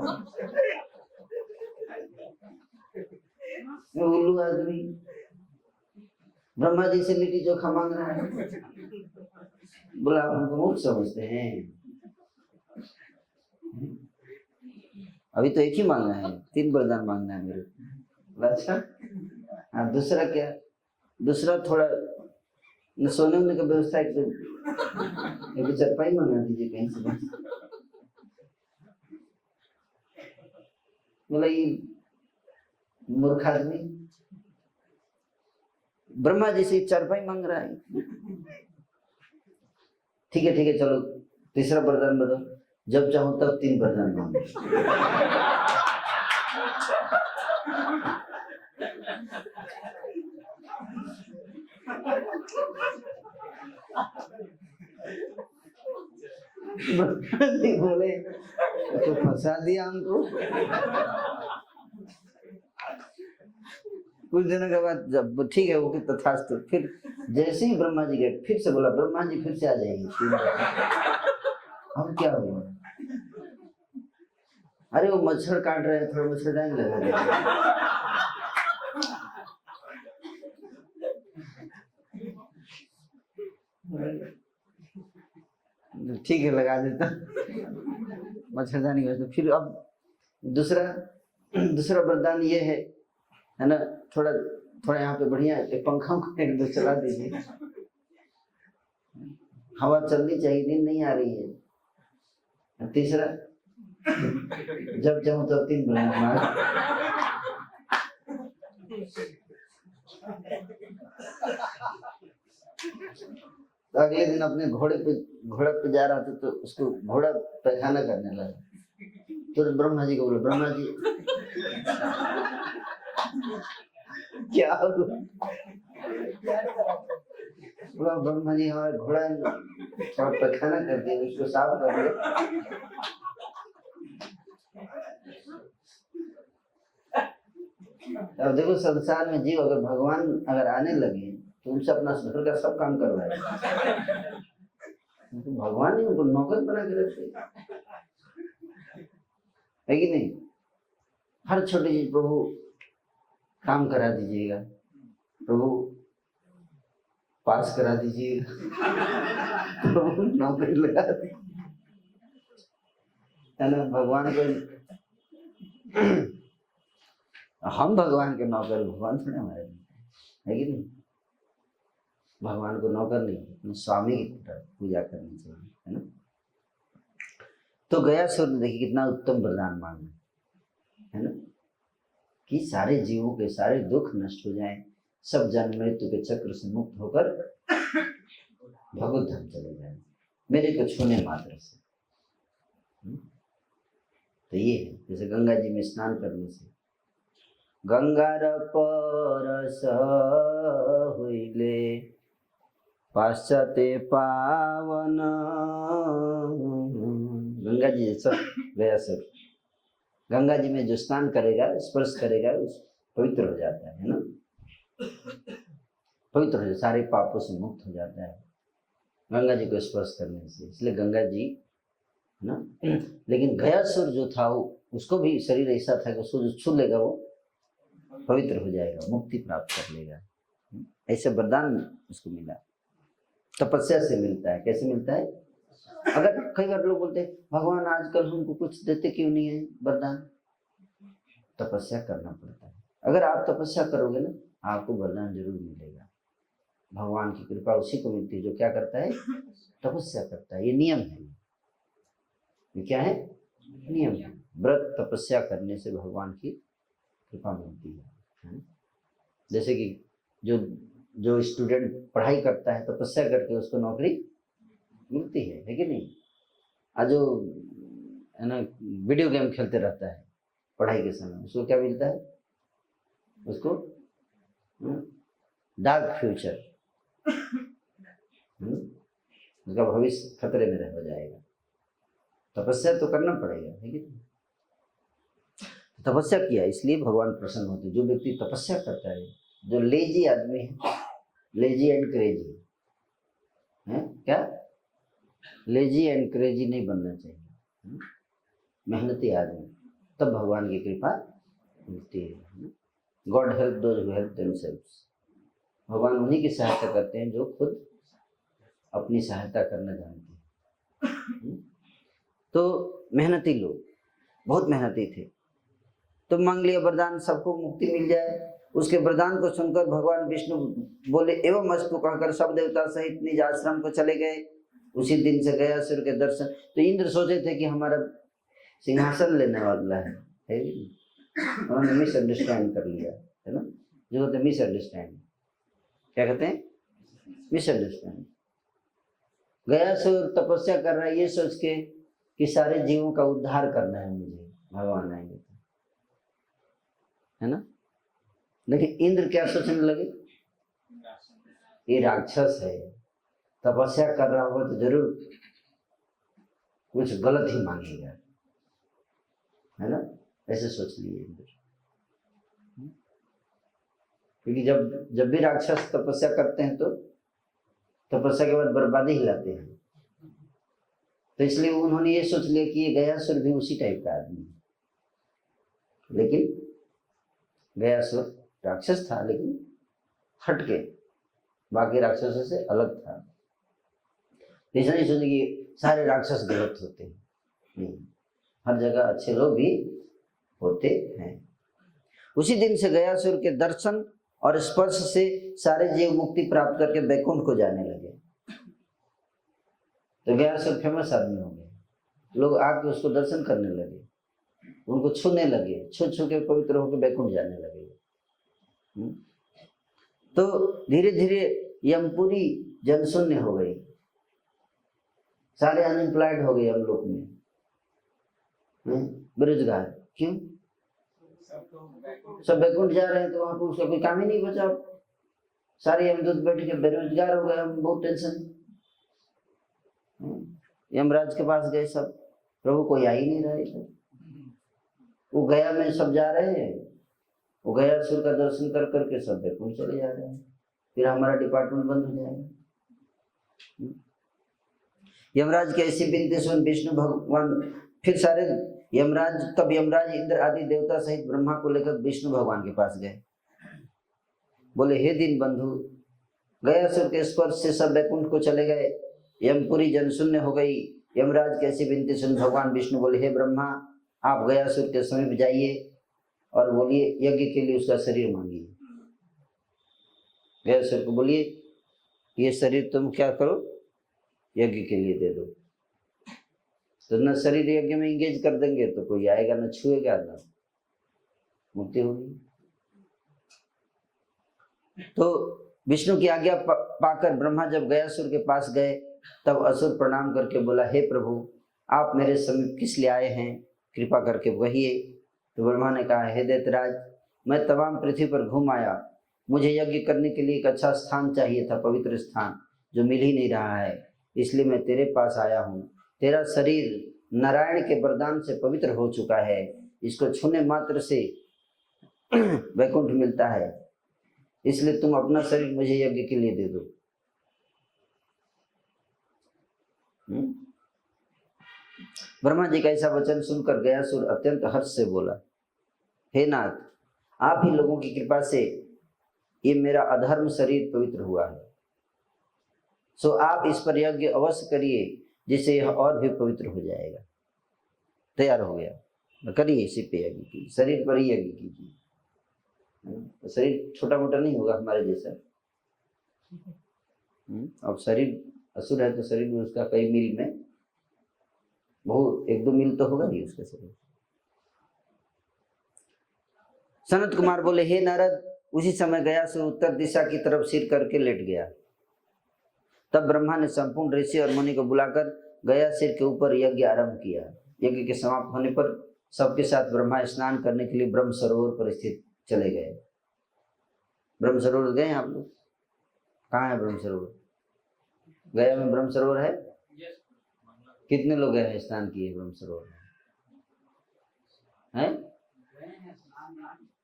उल्लू आदमी ब्रह्मा जी से लिट्टी चोखा मांग रहा है। बोला हमको मूर्ख समझते हैं, अभी तो एक ही मांगना है, 3 वरदान मांगना है मेरे को। अच्छा हाँ, दूसरा क्या? दूसरा थोड़ा सोने वोने का व्यवस्था, एक चरपाई मंगा दीजिए कहीं से। बोला ये मूर्ख आदमी ब्रह्मा जी से चरपाई मांग रहा है। ठीक है चलो तीसरा वरदान बताओ। जब चाहो तब 3 वरदान मांगो। बोले तो फंसा दिया हमको। कुछ दिनों के बाद जब ठीक है वो तथास्तु, फिर जैसे ही ब्रह्मा जी गए फिर से बोला ब्रह्मा जी फिर से आ जाएंगे। अब क्या हुआ? अरे वो मच्छर काट रहे हैं, थोड़ा मच्छरदानी लगा दे। ठीक है लगा देता मच्छरदानी। तो फिर अब दूसरा वरदान ये है ना, थोड़ा यहाँ पे बढ़िया एक पंखा एक दो चला दीजिए, हवा चलनी चाहिए, नींद नहीं आ रही है। तीसरा जब चाहूं तब 3 वरदान। तो अगले दिन अपने घोड़ा पे जा रहा था, तो उसको घोड़ा पैखाना करने लगा। तो ब्रह्मा जी को बोले ब्रह्मा जी क्या हुआ? ब्रह्मा जी हमारा घोड़ा थोड़ा पैखाना कर दिया, उसको साफ कर दे। अब देखो संसार में जीव अगर भगवान अगर आने लगे तो उनसे अपना घर का सब काम करवाए। तो भगवान ने उनको नौकर बना के रखे है कि नहीं? हर छोटी चीज प्रभु काम करा दीजिएगा, प्रभु पास करा दीजिएगा, प्रभु नौकरी लगा दीजिए, है ना? भगवान को हम भगवान के नौकर, भगवान थोड़े हमारे है कि नहीं? भगवान को नौकर नहीं, अपने स्वामी की पूजा करनी चाहिए, है ना? तो गयासुर ने देखिए कितना उत्तम वरदान मांगा, है ना, कि सारे जीवों के सारे दुख नष्ट हो जाएं, सब जन्म मृत्यु के चक्र से मुक्त होकर भगवत धाम चले जाएं मेरे को छूने मात्र से। तो ये है जैसे गंगा जी में स्नान करने से गंगार परस हुइले पाश्चात्य पावन। गंगा जी जैसा गया सब, गंगा जी में जो स्नान करेगा स्पर्श करेगा उस पवित्र हो जाता है ना, पवित्र हो जाता, सारे पापों से मुक्त हो जाता है गंगा जी को स्पर्श करने से। इसलिए गंगा जी है ना। लेकिन गयासुर जो था उसको भी शरीर ऐसा था कि उसको जो छू लेगा वो पवित्र हो जाएगा, मुक्ति प्राप्त कर लेगा। ऐसे वरदान उसको मिला, तपस्या से मिलता है। कैसे मिलता है? अगर कई बार लोग बोलते हैं भगवान आजकल हमको कुछ देते क्यों नहीं है वरदान? तपस्या करना पड़ता है। अगर आप तपस्या करोगे ना आपको वरदान जरूर मिलेगा। भगवान की कृपा उसी को मिलती है जो क्या करता है? तपस्या करता है। ये नियम है। ये क्या है? नियम है। व्रत तपस्या करने से भगवान की कृपा मिलती है। जैसे कि जो जो स्टूडेंट पढ़ाई करता है तपस्या करके उसको नौकरी मिलती है कि नहीं। आज जो है ना वीडियो गेम खेलते रहता है पढ़ाई के समय, उसको क्या मिलता है? उसको डार्क फ्यूचर, उसका भविष्य खतरे में रह जाएगा। तपस्या तो करना पड़ेगा, है कि नहीं। तपस्या किया इसलिए भगवान प्रसन्न होते। जो व्यक्ति तपस्या करता है, जो लेजी आदमी है, लेजी एंड क्रेजी है, क्या लेजी एंड क्रेजी नहीं बनना चाहिए, मेहनती आदमी, तब भगवान की कृपा मिलती है। God help those who help themselves. भगवान उन्हीं की सहायता करते हैं जो खुद अपनी सहायता करना जानते हैं। तो मेहनती लोग बहुत मेहनती थे, तो मांग लिया वरदान, सबको मुक्ति मिल जाए। उसके वरदान को सुनकर भगवान विष्णु बोले एवं अस्तु कहकर सब देवता सहित निज आश्रम को चले गए। उसी दिन से गयासुर के दर्शन। तो इंद्र सोचे थे कि हमारा सिंहासन लेने वाला है, उन्होंने मिसअंडरस्टैंड कर लिया, है ना। जो होते मिसअंडरस्टैंड, क्या कहते हैं, मिसअंडरस्टैंड। गयासुर तपस्या कर रहा है ये सोच के कि सारे जीवों का उद्धार करना है मुझे, भगवान आएंगे तो, है ना। लेकिन इंद्र क्या सोचने लगे, ये राक्षस है, तपस्या कर रहा होगा तो जरूर कुछ गलत ही मांगेगा, है ना। ऐसे सोच लिए इंद्र। क्योंकि जब भी राक्षस तपस्या करते हैं तो तपस्या के बाद बर्बादी हिलाते हैं, तो इसलिए उन्होंने ये सोच लिया कि ये गयासुर भी उसी टाइप का आदमी है। लेकिन गयासुर राक्षस था, लेकिन हटके बाकी राक्षसों से अलग था। ऐसा नहीं सोचे कि सारे राक्षस गलत होते हैं, नहीं, हर जगह अच्छे लोग भी होते हैं। उसी दिन से गयासुर के दर्शन और स्पर्श से सारे जीव मुक्ति प्राप्त करके वैकुंठ को जाने लगे। तो गयासुर फेमस आदमी हो गए, लोग आके उसको दर्शन करने लगे, उनको छूने लगे, छू छू के पवित्र होकर वैकुंठ जाने लगे। तो धीरे धीरे यमपुरी जनशून्य हो गई, सारे अनएम्प्लॉयड हो गए हम लोग में, बेरोजगार। क्यों? सब वैकुंठ जा रहे हैं तो वहां पर उसका कोई काम ही नहीं बचा। सारे यमदूत बैठ के बेरोजगार हो गए, हम बहुत टेंशन। यमराज के पास गए सब, प्रभु कोई आ ही नहीं रहा है। वो गया में सब जा रहे हैं, वो गयासुर का दर्शन कर करके सब वैकुंठ चले जा रहे हैं, फिर हमारा डिपार्टमेंट बंद हो जाएगा। यमराज की ऐसी विनती सुन विष्णु भगवान फिर सारे यमराज, तब यमराज इंद्र आदि देवता सहित ब्रह्मा को लेकर विष्णु भगवान के पास गए। बोले हे दीन बंधु, गयासुर के स्पर्श से सब वैकुंठ को चले गए, यमपुरी जनशून्य हो गई। यमराज की ऐसी विनती सुन भगवान विष्णु बोले हे ब्रह्मा, आप गयासुर के समीप जाइए और बोलिए यज्ञ के लिए उसका शरीर मांगिए। गयासुर को बोलिए ये शरीर तुम क्या करो, यज्ञ के लिए दे दो। तो न शरीर यज्ञ में इंगेज कर देंगे तो कोई आएगा न छुएगा, न मुक्ति होगी। तो विष्णु की आज्ञा पाकर ब्रह्मा जब गयासुर के पास गए तब असुर प्रणाम करके बोला हे प्रभु, आप मेरे समीप किस लिए आए हैं, कृपा करके कहिए। तो ब्रह्मा ने कहा हे दैत्यराज, मैं तमाम पृथ्वी पर घूम आया, मुझे यज्ञ करने के लिए एक अच्छा स्थान चाहिए था, पवित्र स्थान, जो मिल ही नहीं रहा है, इसलिए मैं तेरे पास आया हूँ। तेरा शरीर नारायण के वरदान से पवित्र हो चुका है, इसको छूने मात्र से वैकुंठ मिलता है, इसलिए तुम अपना शरीर मुझे यज्ञ के लिए दे दो। ब्रह्मा जी का ऐसा वचन सुनकर गयासुर अत्यंत हर्ष से बोला हे नाथ, आप ही लोगों की कृपा से ये मेरा अधर्म शरीर पवित्र हुआ है, सो आप इस पर यज्ञ अवश्य करिए, जिससे यह और भी पवित्र हो जाएगा। तैयार हो गया, करिए इसी पे यज्ञ की, शरीर पर ही यज्ञ कीजिए। शरीर छोटा मोटा नहीं होगा हमारे जैसा। अब शरीर असुर है तो शरीर में उसका कई मील में, बहुत 1-2 मील तो होगा ही उसका शरीर। सनत कुमार बोले हे नारद, उसी समय गयासुर उत्तर दिशा की तरफ सिर करके लेट गया। तब ब्रह्मा ने संपूर्ण ऋषि और मुनि को बुलाकर गयासुर के ऊपर यज्ञ आरंभ किया। यज्ञ के समाप्त होने पर सबके साथ ब्रह्मा स्नान करने के लिए ब्रह्म सरोवर पर स्थित चले गए। ब्रह्म सरोवर गए आप लोग? कहाँ है ब्रह्म सरोवर? गया में ब्रह्म सरोवर है? कितने लोग गए हैं स्नान किए ब्रह्म सरोवर में? हैं?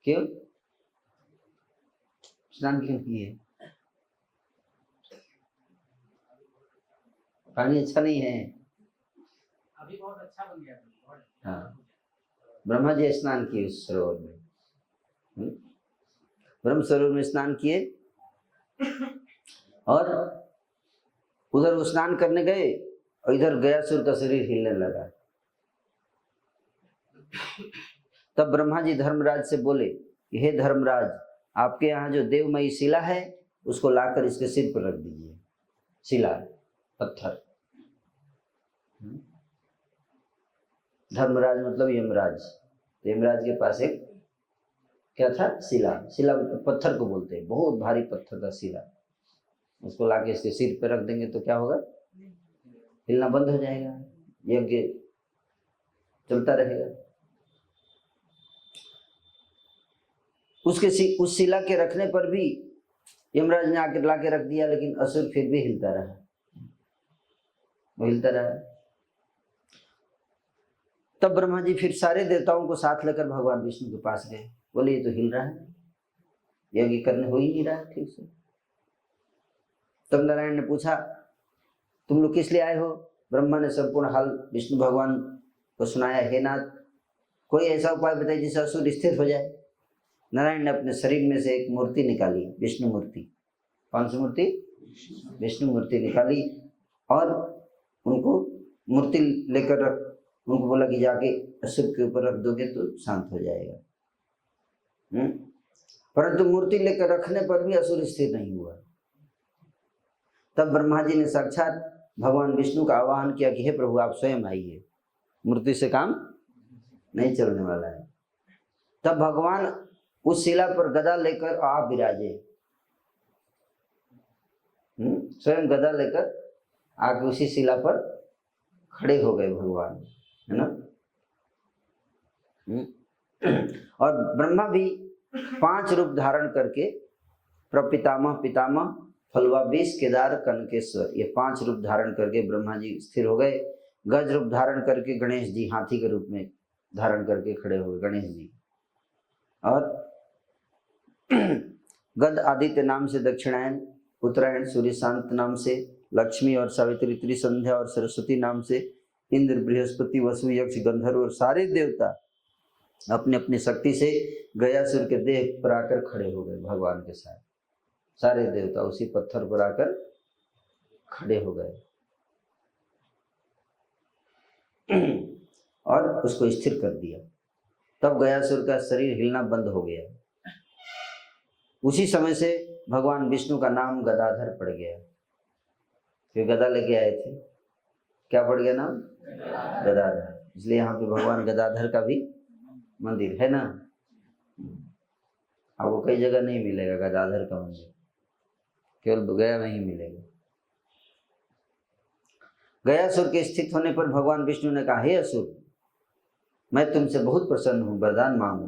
क्यों स्नान क्यों किए? पानी अच्छा नहीं है? अभी बहुत अच्छा बन गया। हाँ, ब्रह्मा जी स्नान किए उस सरोवर में। ब्रह्म सरोवर में स्नान किए और उधर वो स्नान करने गए और इधर गयासुर का शरीर हिलने लगा। तब ब्रह्मा जी धर्मराज से बोले, हे धर्मराज, आपके यहाँ जो देवमयी शिला है उसको लाकर इसके सिर पर रख दीजिए। शिला पत्थर। धर्मराज मतलब यमराज। तो यमराज के पास एक क्या था? शिला। शिला पत्थर को बोलते हैं, बहुत भारी पत्थर था शिला। उसको लाके इसके सिर पे रख देंगे तो क्या होगा? हिलना बंद हो जाएगा, यज्ञ चलता रहेगा। उस शिला के रखने पर भी यमराज ने आकर लाके रख दिया, लेकिन असुर फिर भी हिलता रहा। वो हिलता रहा। तब ब्रह्मा जी फिर सारे देवताओं को साथ लेकर भगवान विष्णु के पास गए। बोले, ये तो हिल रहा है, यज्ञ करने हो ही नहीं रहा ठीक से। तब नारायण ने पूछा, तुम लोग किस लिए आए हो? ब्रह्मा ने संपूर्ण हाल विष्णु भगवान को सुनाया। हे नाथ, कोई ऐसा उपाय बताइए जिससे असुर स्थिर हो जाए। नारायण ने अपने शरीर में से एक मूर्ति निकाली, विष्णु मूर्ति। कौन सी मूर्ति? विष्णु मूर्ति निकाली और उनको मूर्ति लेकर उनको बोला कि जाके असुर के ऊपर रख दोगे तो शांत हो जाएगा। परंतु मूर्ति लेकर रखने पर भी असुर स्थिर नहीं हुआ। तब ब्रह्मा जी ने साक्षात भगवान विष्णु का आह्वान किया कि हे प्रभु, आप स्वयं आइए, मूर्ति से काम नहीं चलने वाला है। तब भगवान उस शिला पर गदा लेकर आप विराजे। स्वयं गदा लेकर आके उसी शिला पर खड़े हो गए भगवान, है ना। और ब्रह्मा भी 5 रूप धारण करके प्रपितामह, पितामह, फलवा, विष, केदार, कनकेश्वर, ये 5 रूप धारण करके ब्रह्मा जी स्थिर हो गए। गज रूप धारण करके गणेश जी हाथी के रूप में धारण करके खड़े हो गए गणेश जी। और गद आदित्य नाम से दक्षिणायन, उत्तरायण सूर्य शांत नाम से, लक्ष्मी और सावित्री, त्रिसंध्या और सरस्वती नाम से, इंद्र, बृहस्पति, वसु, यक्ष, गंधर्व और सारे देवता अपने अपनी शक्ति से गयासुर के देह पर आकर खड़े हो गए भगवान के साथ। सारे देवता उसी पत्थर पर आकर खड़े हो गए और उसको स्थिर कर दिया। तब गयासुर का शरीर हिलना बंद हो गया। उसी समय से भगवान विष्णु का नाम गदाधर पड़ गया। फिर गदा लेके आए थे, क्या पड़ गया नाम? गदाधर। इसलिए यहाँ पे भगवान गदाधर का भी मंदिर है ना। आपको कई जगह नहीं मिलेगा गदाधर का मंदिर, केवल गया में ही मिलेगा। गयासुर के स्थित होने पर भगवान विष्णु ने कहा, हे असुर, मैं तुमसे बहुत प्रसन्न हूँ, वरदान मांगू।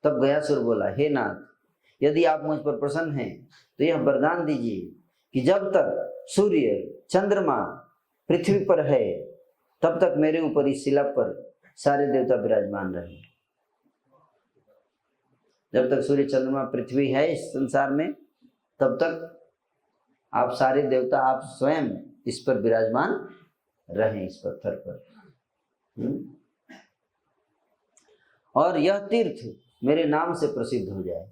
तब गयासुर बोला, हे नाथ, यदि आप मुझ पर प्रसन्न हैं तो यह वरदान दीजिए कि जब तक सूर्य, चंद्रमा पृथ्वी पर है तब तक मेरे ऊपर इस शिला पर सारे देवता विराजमान रहे। जब तक सूर्य, चंद्रमा, पृथ्वी है इस संसार में तब तक आप सारे देवता, आप स्वयं इस पर विराजमान रहें, इस पत्थर पर। और यह तीर्थ मेरे नाम से प्रसिद्ध हो जाए।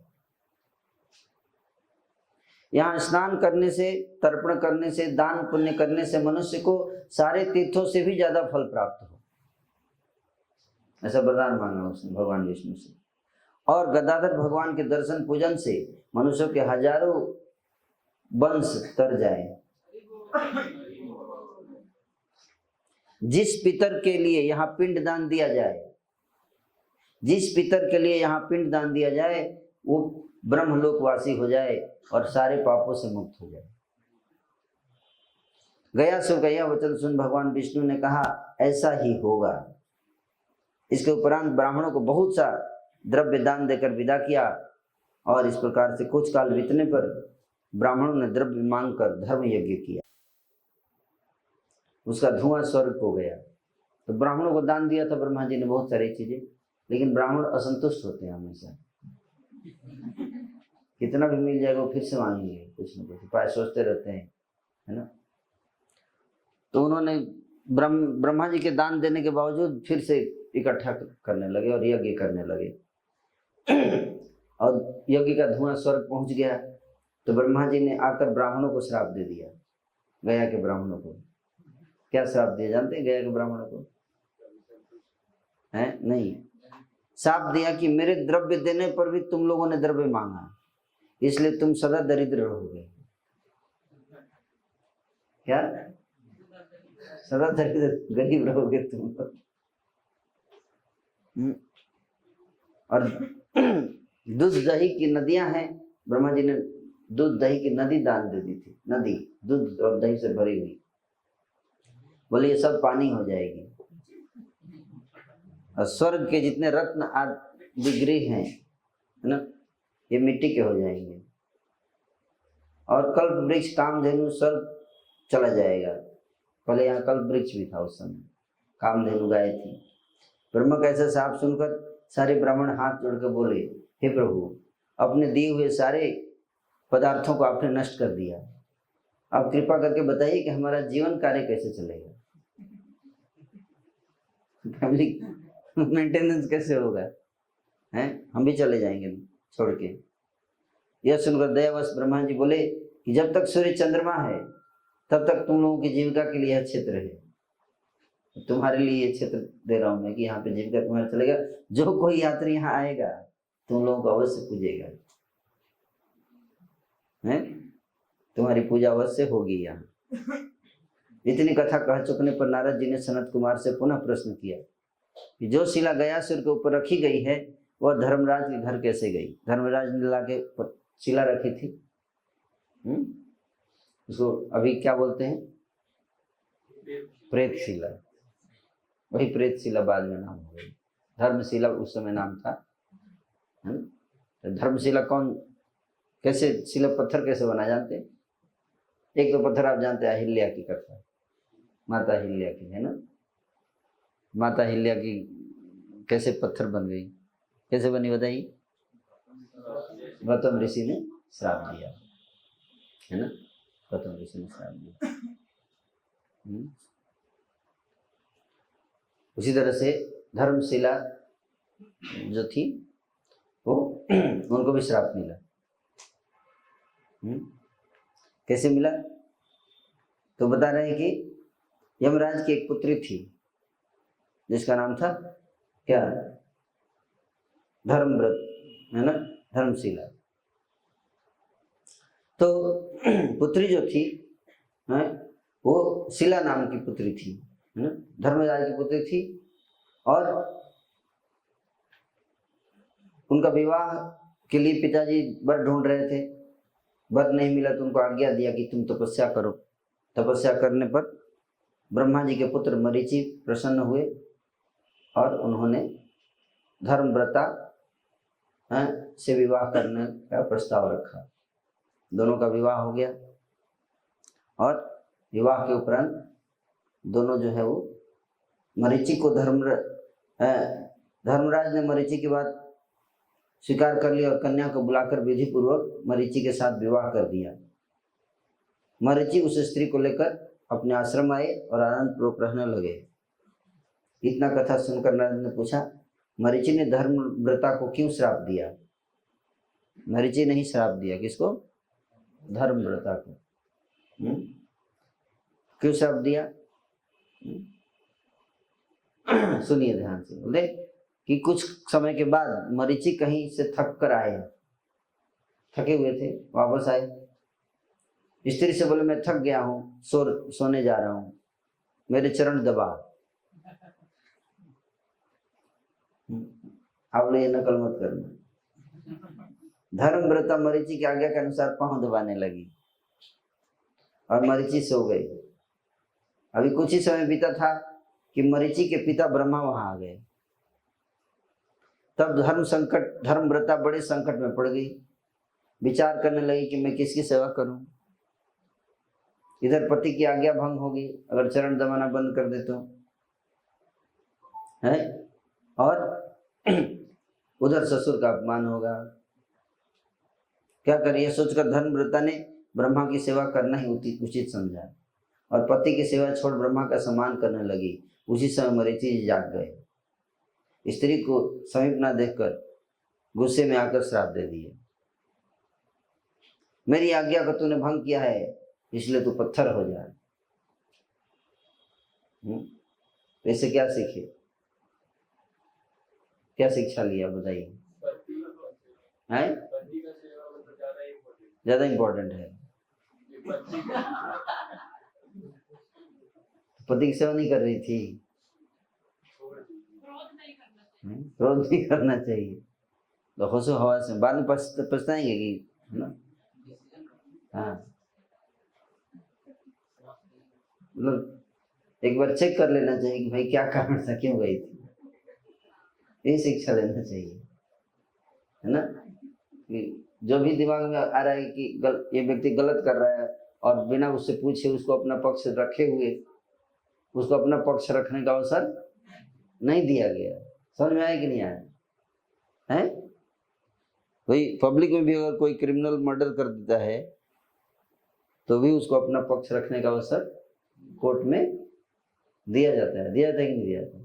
यहाँ स्नान करने से, तर्पण करने से, दान पुण्य करने से मनुष्य को सारे तीर्थों से भी ज्यादा फल प्राप्त हो, ऐसा वरदान मांगा उसने भगवान विष्णु से। और गदाधर भगवान के दर्शन पूजन से मनुष्यों के हजारों वंश तर जाए। जिस पितर के लिए यहाँ पिंड दान दिया जाए, जिस पितर के लिए यहाँ पिंड दान दिया जाए, वो ब्रह्मलोकवासी हो जाए और सारे पापों से मुक्त हो जाए। गयासुर का यह वचन सुन भगवान विष्णु ने कहा ऐसा ही होगा। इसके उपरांत ब्राह्मणों को बहुत सा द्रव्य दान देकर विदा किया और इस प्रकार से कुछ काल बीतने पर ब्राह्मणों ने द्रव्य मांगकर धर्म यज्ञ किया। उसका धुआं स्वर्ग हो गया। तो ब्राह्मणों को दान दिया था ब्रह्मा जी ने बहुत सारी चीजें, लेकिन ब्राह्मण असंतुष्ट होते हैं हमेशा। कितना भी मिल जाएगा वो फिर से मांगेंगे, कुछ न कुछ उपाय सोचते रहते हैं, है ना। तो उन्होंने ब्रह्मा जी के दान देने के बावजूद फिर से इकट्ठा करने लगे और यज्ञ करने लगे और यज्ञ का धुआं स्वर्ग पहुंच गया। तो ब्रह्मा जी ने आकर ब्राह्मणों को श्राप दे दिया, गया के ब्राह्मणों को। क्या श्राप दिया जानते हैं गया के ब्राह्मणों को? है नहीं, श्राप दिया कि मेरे द्रव्य देने पर भी तुम लोगों ने द्रव्य मांगा, इसलिए तुम सदा दरिद्र रहोगे। क्या? सदा दरिद्र गरीब रहोगे तुम लोग। और दूध दही की नदियां हैं, ब्रह्मा जी ने दूध दही की नदी दान दे दी थी। नदी दूध और दही से भरी हुई, बोले ये सब पानी हो जाएगी। और स्वर्ग के जितने रत्न आदि गृह हैं, है ना, ये मिट्टी के हो जाएंगे। और कल्प वृक्ष कामधेनु स्वर्ग चला जाएगा। पहले यहाँ कल्प वृक्ष भी था उस समय, कामधेनु गाय थी। ब्रह्मा का ऐसा साफ सुनकर सारे ब्राह्मण हाथ जोड़कर बोले हे प्रभु, अपने दिए हुए सारे पदार्थों को आपने नष्ट कर दिया, आप कृपा करके बताइए कि हमारा जीवन कार्य कैसे चलेगा, फैमिली मेंटेनेंस कैसे होगा, हैं? हम भी चले जाएंगे छोड़ के। यह सुनकर दयावश ब्रह्मा जी बोले कि जब तक सूर्य चंद्रमा है तब तक तुम लोगों की जीविका के लिए यह क्षेत्र है, तुम्हारे लिए ये क्षेत्र दे रहा हूं मैं कि यहाँ पे जीविका तुम्हारा चलेगा। जो कोई यात्री यहाँ आएगा तुम लोगों को अवश्य पूजेगा, हैं? तुम्हारी पूजा अवश्य होगी यहाँ। इतनी कथा कह चुकने पर नारद जी ने सनत कुमार से पुनः प्रश्न किया कि जो शिला गयासुर के ऊपर रखी गई है वह धर्मराज के घर कैसे गई? धर्मराज ने लाके शिला रखी थी, उसको अभी क्या बोलते हैं? प्रेत शिला। वही प्रेत शिला बाद में नाम हो गई, धर्मशिला उस समय नाम था। तो धर्मशिला कौन, कैसे शिला पत्थर कैसे बना जानते? एक तो पत्थर आप जानते हैं अहिल्या की कथा, माता अहिल्या की, है ना। माता अहिल्या की कैसे पत्थर बन गई, कैसे बनी बताइए? गौतम ऋषि ने श्राप दिया, है ना, गौतम ऋषि ने श्राप दिया। उसी तरह से धर्मशिला जो थी वो उनको भी श्राप मिला। कैसे मिला? तो बता रहे हैं कि यमराज की एक पुत्री थी जिसका नाम था क्या? धर्मव्रत, है ना, धर्मशिला। तो पुत्री जो थी, है, वो शिला नाम की पुत्री थी, है ना, धर्मराज की पुत्री थी। और उनका विवाह के लिए पिताजी वर ढूंढ रहे थे, वर नहीं मिला तो उनको आज्ञा दिया कि तुम तपस्या करो। तपस्या करने पर ब्रह्मा जी के पुत्र मरीचि प्रसन्न हुए और उन्होंने धर्मव्रता से विवाह करने का प्रस्ताव रखा। दोनों का विवाह हो गया और विवाह के उपरांत दोनों जो है वो मरीचि को धर्मराज ने मरीचि की बात स्वीकार कर लिया और कन्या को बुलाकर विधि पूर्वक मरीचि के साथ विवाह कर दिया। मरीचि उस स्त्री को लेकर अपने आश्रम आए और आनंद पूर्वक रहने लगे। इतना कथा सुनकर नारद ने पूछा मरीचि ने धर्मव्रता को क्यों श्राप दिया? मरीचि ने ही श्राप दिया, किसको? धर्मव्रता को। क्यों श्राप दिया? सुनिए ध्यान से। बोले कि कुछ समय के बाद मरीचि कहीं से थक कर आए, थके हुए थे, वापस आए, स्त्री से बोले मैं थक गया हूँ, सोने जा रहा हूँ, मेरे चरण दबा। आप लोग ये नकल मत करना, धर्मव्रता मरीचि की आज्ञा के अनुसार पांव दबाने लगी और मरीचि सो गई। अभी कुछ ही समय बीता था कि मरीचि के पिता ब्रह्मा वहां आ गए। तब धर्मव्रता बड़े संकट में पड़ गई। विचार करने लगी कि मैं किसकी सेवा करूं। इधर पति की आज्ञा भंग होगी अगर चरण दबाना बंद कर दे तो, है, और उधर ससुर का अपमान होगा। क्या करिए सोचकर धर्मव्रता ने ब्रह्मा की सेवा करना ही उचित समझा और पति की सेवा छोड़ ब्रह्मा का सम्मान करने लगी। उसी समय मरीचि जाग गए। स्त्री को समीप न देखकर गुस्से में आकर श्राप दे दिए। मेरी आज्ञा को तूने भंग किया है इसलिए तू पत्थर हो जा। इससे क्या सीखे, क्या शिक्षा लिया बताइए? हैं? ज्यादा इम्पोर्टेंट है। पति की सेवा नहीं कर रही थी, क्रोध नहीं करना चाहिए। तो होशो हवा से बाद में पछताएंगे कि ना। हाँ, मतलब एक बार चेक कर लेना चाहिए कि भाई क्या कारण था, क्यों गई थी। ये शिक्षा लेना चाहिए, है ना। कि जो भी दिमाग में आ रहा है कि ये व्यक्ति गलत कर रहा है और बिना उससे पूछे उसको अपना पक्ष रखे हुए उसको अपना पक्ष रखने का अवसर नहीं दिया गया। समझ में आया कि नहीं आया? है भाई पब्लिक में भी अगर कोई क्रिमिनल मर्डर कर देता है तो भी उसको अपना पक्ष रखने का अवसर कोर्ट में दिया जाता है कि नहीं दिया जाता?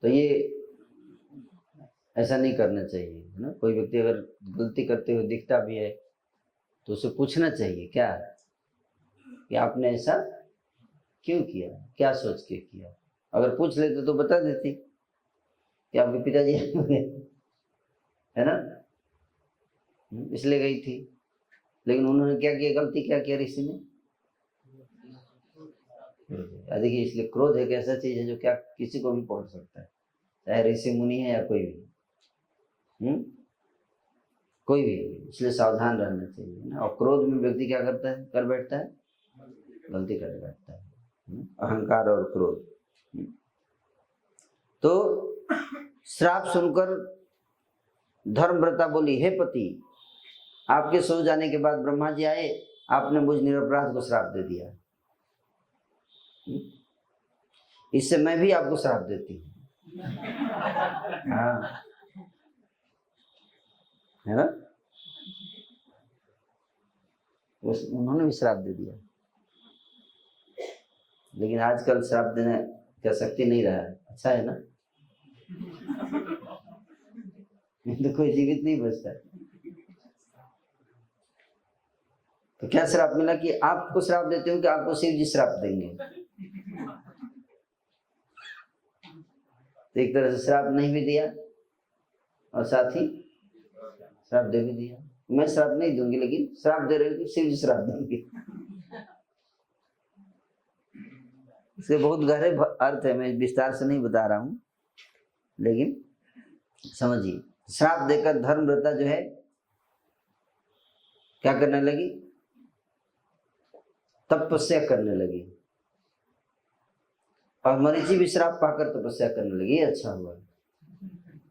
तो ये ऐसा नहीं करना चाहिए, है ना। कोई व्यक्ति अगर गलती करते हुए दिखता भी है तो उसे पूछना चाहिए क्या कि आपने ऐसा क्यों किया, क्या सोच के किया। अगर पूछ लेते तो बता देती कि आपके पिताजी है ना, इसलिए गई थी। लेकिन उन्होंने क्या किया, गलती क्या किया ऋषि ने? देखिए इसलिए क्रोध एक ऐसा चीज है जो क्या किसी को भी पहुंच सकता है, चाहे ऋषि मुनि है या कोई भी, कोई भी। इसलिए सावधान रहना चाहिए ना। और क्रोध में व्यक्ति क्या करता है, कर बैठता है, गलती कर बैठता है, अहंकार और क्रोध। तो श्राप सुनकर धर्मव्रता बोली, हे पति, आपके सो जाने के बाद ब्रह्मा जी आए, आपने मुझ निरपराध को श्राप दे दिया। इससे मैं भी आपको श्राप देती हूँ। हाँ, है ना। उन्होंने भी श्राप दे दिया। लेकिन आजकल श्राप देने का शक्ति नहीं रहा है। अच्छा है ना, तो कोई जीवित नहीं बचता। तो क्या श्राप मिला कि आपको श्राप देते हो कि आपको शिव जी श्राप देंगे? तो एक तरह से श्राप नहीं भी दिया और साथ ही श्राप दे भी दिया। मैं श्राप नहीं दूंगी लेकिन श्राप दे रहे हो कि शिव जी श्राप देंगे। इसके बहुत गहरे अर्थ है, मैं विस्तार से नहीं बता रहा हूं, लेकिन समझिए। श्राप देकर धर्मव्रता जो है क्या करने लगी, तपस्या करने लगी। और मरीचि भी श्राप पाकर तपस्या करने लगी। अच्छा हुआ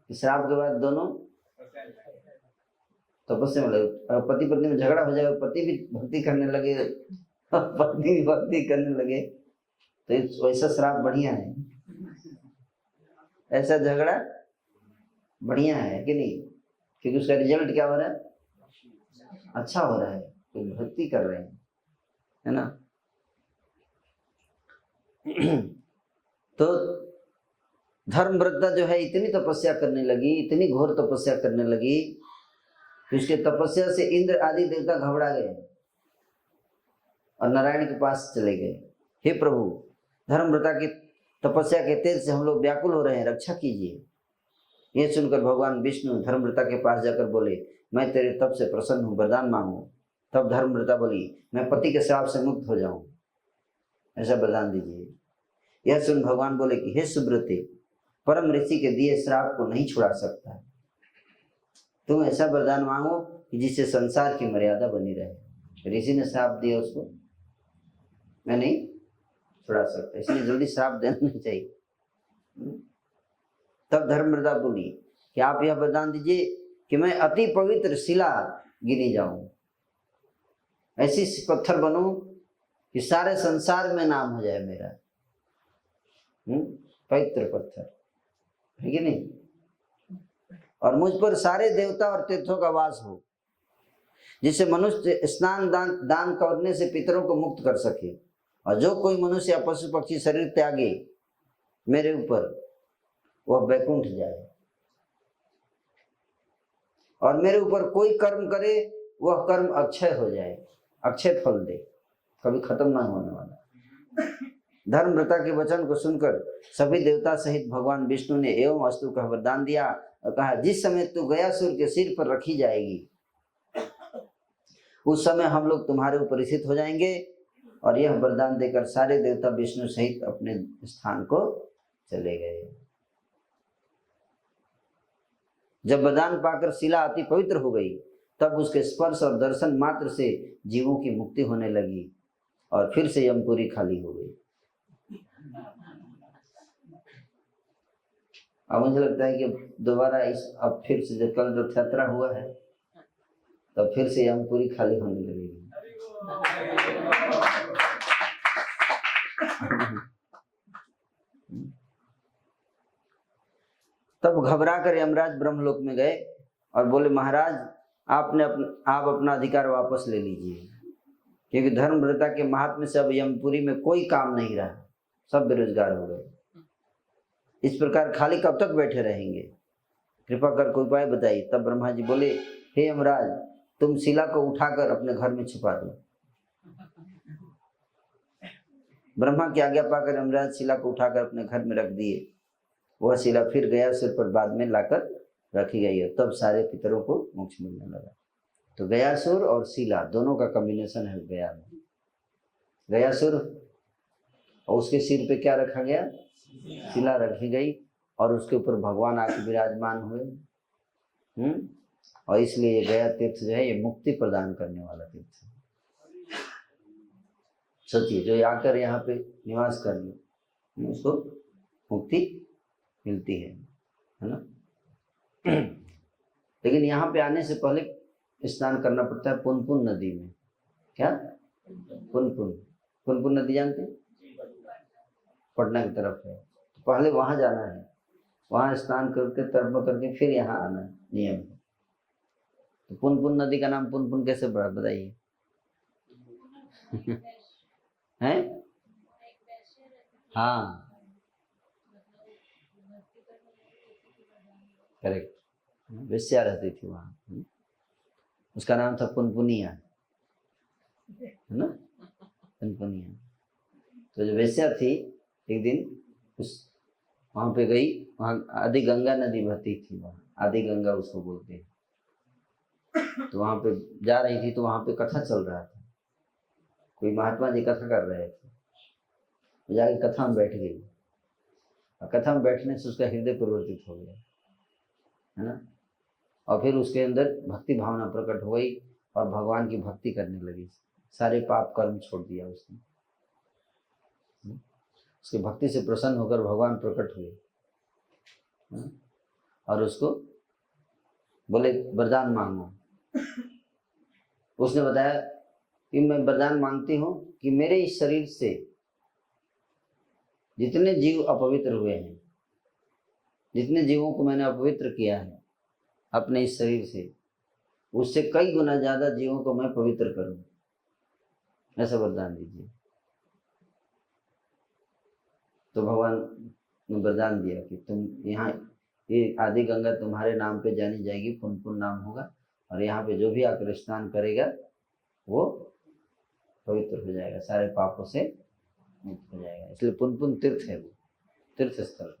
कि श्राप के बाद दोनों तपस्या में लगे। पति पत्नी में झगड़ा हो जाएगा, पति भी भक्ति करने लगे, पत्नी भी भक्ति करने लगे, तो वैसा श्राप बढ़िया है। ऐसा झगड़ा बढ़िया है कि नहीं? क्योंकि उसका रिजल्ट क्या हो रहा है, अच्छा हो रहा है, तो भक्ति कर रहे हैं, है ना। तो धर्मव्रता जो है इतनी तपस्या करने लगी, इतनी घोर तपस्या करने लगी कि उसके तपस्या से इंद्र आदि देवता घबरा गए और नारायण के पास चले गए। हे प्रभु, धर्मव्रता की तपस्या के तेज से हम लोग व्याकुल हो रहे हैं, रक्षा कीजिए। यह सुनकर भगवान विष्णु धर्मव्रता के पास जाकर बोले, मैं तेरे तप से प्रसन्न हूँ, वरदान मांगू। तब धर्मव्रता बोली, मैं पति के श्राप से मुक्त हो जाऊं, ऐसा वरदान दीजिए। यह सुन भगवान बोले कि हे सुब्रते, परम ऋषि के दिए श्राप को नहीं छुड़ा सकता। तुम ऐसा वरदान मांगो कि जिससे संसार की मर्यादा बनी रहे। ऋषि ने श्राप दिया उसको, मैं नहीं छुड़ा सकता, इसलिए जल्दी श्राप देना नहीं चाहिए। तब धर्मव्रता बोली कि आप यह वरदान दीजिए कि मैं अति पवित्र शिला गिनी जाऊं, ऐसी पत्थर बनूं कि सारे संसार में नाम हो जाए मेरा। पवित्र पत्थर है कि नहीं, और मुझ पर सारे देवता और तीर्थों का वास हो, जिससे मनुष्य स्नान दान करने से पितरों को मुक्त कर सके। और जो कोई मनुष्य या पशु पक्षी शरीर त्यागे मेरे ऊपर, वह वैकुंठ जाए। और मेरे ऊपर कोई कर्म करे, वह कर्म अक्षय हो जाए, अक्षय फल दे, कभी खत्म ना होने वाला। धर्मव्रता के वचन को सुनकर सभी देवता सहित भगवान विष्णु ने एवं अस्तु का वरदान दिया और कहा, जिस समय तू गयासुर के सिर पर रखी जाएगी, उस समय हम लोग तुम्हारे ऊपर स्थित हो जाएंगे। और यह वरदान देकर सारे देवता विष्णु सहित अपने स्थान को चले गए। जब वरदान पाकर शिला अति पवित्र हो गई, तब उसके स्पर्श और दर्शन मात्र से जीवों की मुक्ति होने लगी और फिर से यमपुरी खाली हो गई। अब मुझे लगता है कि दोबारा अब फिर से जब कल रथ यात्रा हुआ है, तब फिर से यमपुरी खाली होने लगेगी। तब घबरा कर यमराज ब्रह्मलोक में गए और बोले, महाराज आप अपना अधिकार वापस ले लीजिए, क्योंकि धर्मव्रता के महात्म्य से अब यमपुरी में कोई काम नहीं रहा, सब बेरोजगार हो गए। इस प्रकार खाली कब तक बैठे रहेंगे, कृपा कर कोई उपाय बताइए। तब ब्रह्मा जी बोले, हे यमराज, तुम शिला को उठाकर अपने घर में छुपा दो। ब्रह्मा की आज्ञा पाकर यमराज शिला को उठाकर अपने घर में रख दिए। वह शिला फिर गयासुर पर बाद में लाकर रखी गई है। तब सारे पितरों को मोक्ष मिलने लगा। तो गयासुर और शिला दोनों का कॉम्बिनेशन है गया में। गयासुर और उसके सिर पे क्या रखा गया, शिला रखी गई और उसके ऊपर भगवान आके विराजमान हुए। और इसलिए ये गया तीर्थ जो है, ये मुक्ति प्रदान करने वाला तीर्थ है। सोचिए, जो आकर यहाँ पे निवास कर ले, उसको मुक्ति मिलती है ना। लेकिन यहाँ पे आने से पहले स्नान करना पड़ता है पुनपुन नदी में। क्या पुनपुन नदी जानते, पटना की तरफ है। तो पहले वहां जाना है, वहां स्नान करके तर्पण करके फिर यहाँ आना नियम है। तो पुनपुन नदी का नाम पुनपुन कैसे पड़ा, बताइए। हैं? हाँ, करेक्ट, वेश्या रहती थी वहां, उसका नाम था पुनपुनिया, है ना, पुनपुनिया। तो जो वेश्या थी, एक दिन उस वहां पे गई, वहां आदि गंगा नदी बहती थी, वहां आदि गंगा उसको बोलते हैं। तो वहां पे जा रही थी, तो वहां पे कथा चल रहा था, कोई महात्मा जी कथा कर रहे थे। तो जाके कथा में बैठ गई, और कथा में बैठने से उसका हृदय परिवर्तित हो गया, है ना। और फिर उसके अंदर भक्ति भावना प्रकट हो गई और भगवान की भक्ति करने लगी। सारे पाप कर्म छोड़ दिया उसने। उसकी भक्ति से प्रसन्न होकर भगवान प्रकट हुए और उसको बोले, वरदान मांगो। उसने बताया कि मैं वरदान मांगती हूँ कि मेरे इस शरीर से जितने जीव अपवित्र हुए हैं, जितने जीवों को मैंने अपवित्र किया है अपने इस शरीर से, उससे कई गुना ज्यादा जीवों को मैं पवित्र करूं, ऐसा वरदान दीजिए। तो भगवान ने वरदान दिया कि तुम यहाँ, ये आदि गंगा तुम्हारे नाम पे जानी जाएगी, पुनपुन नाम होगा, और यहाँ पे जो भी आकर स्नान करेगा वो पवित्र हो जाएगा, सारे पापों से मुक्त हो जाएगा। इसलिए पुनपुन तीर्थ है, वो तीर्थ स्थल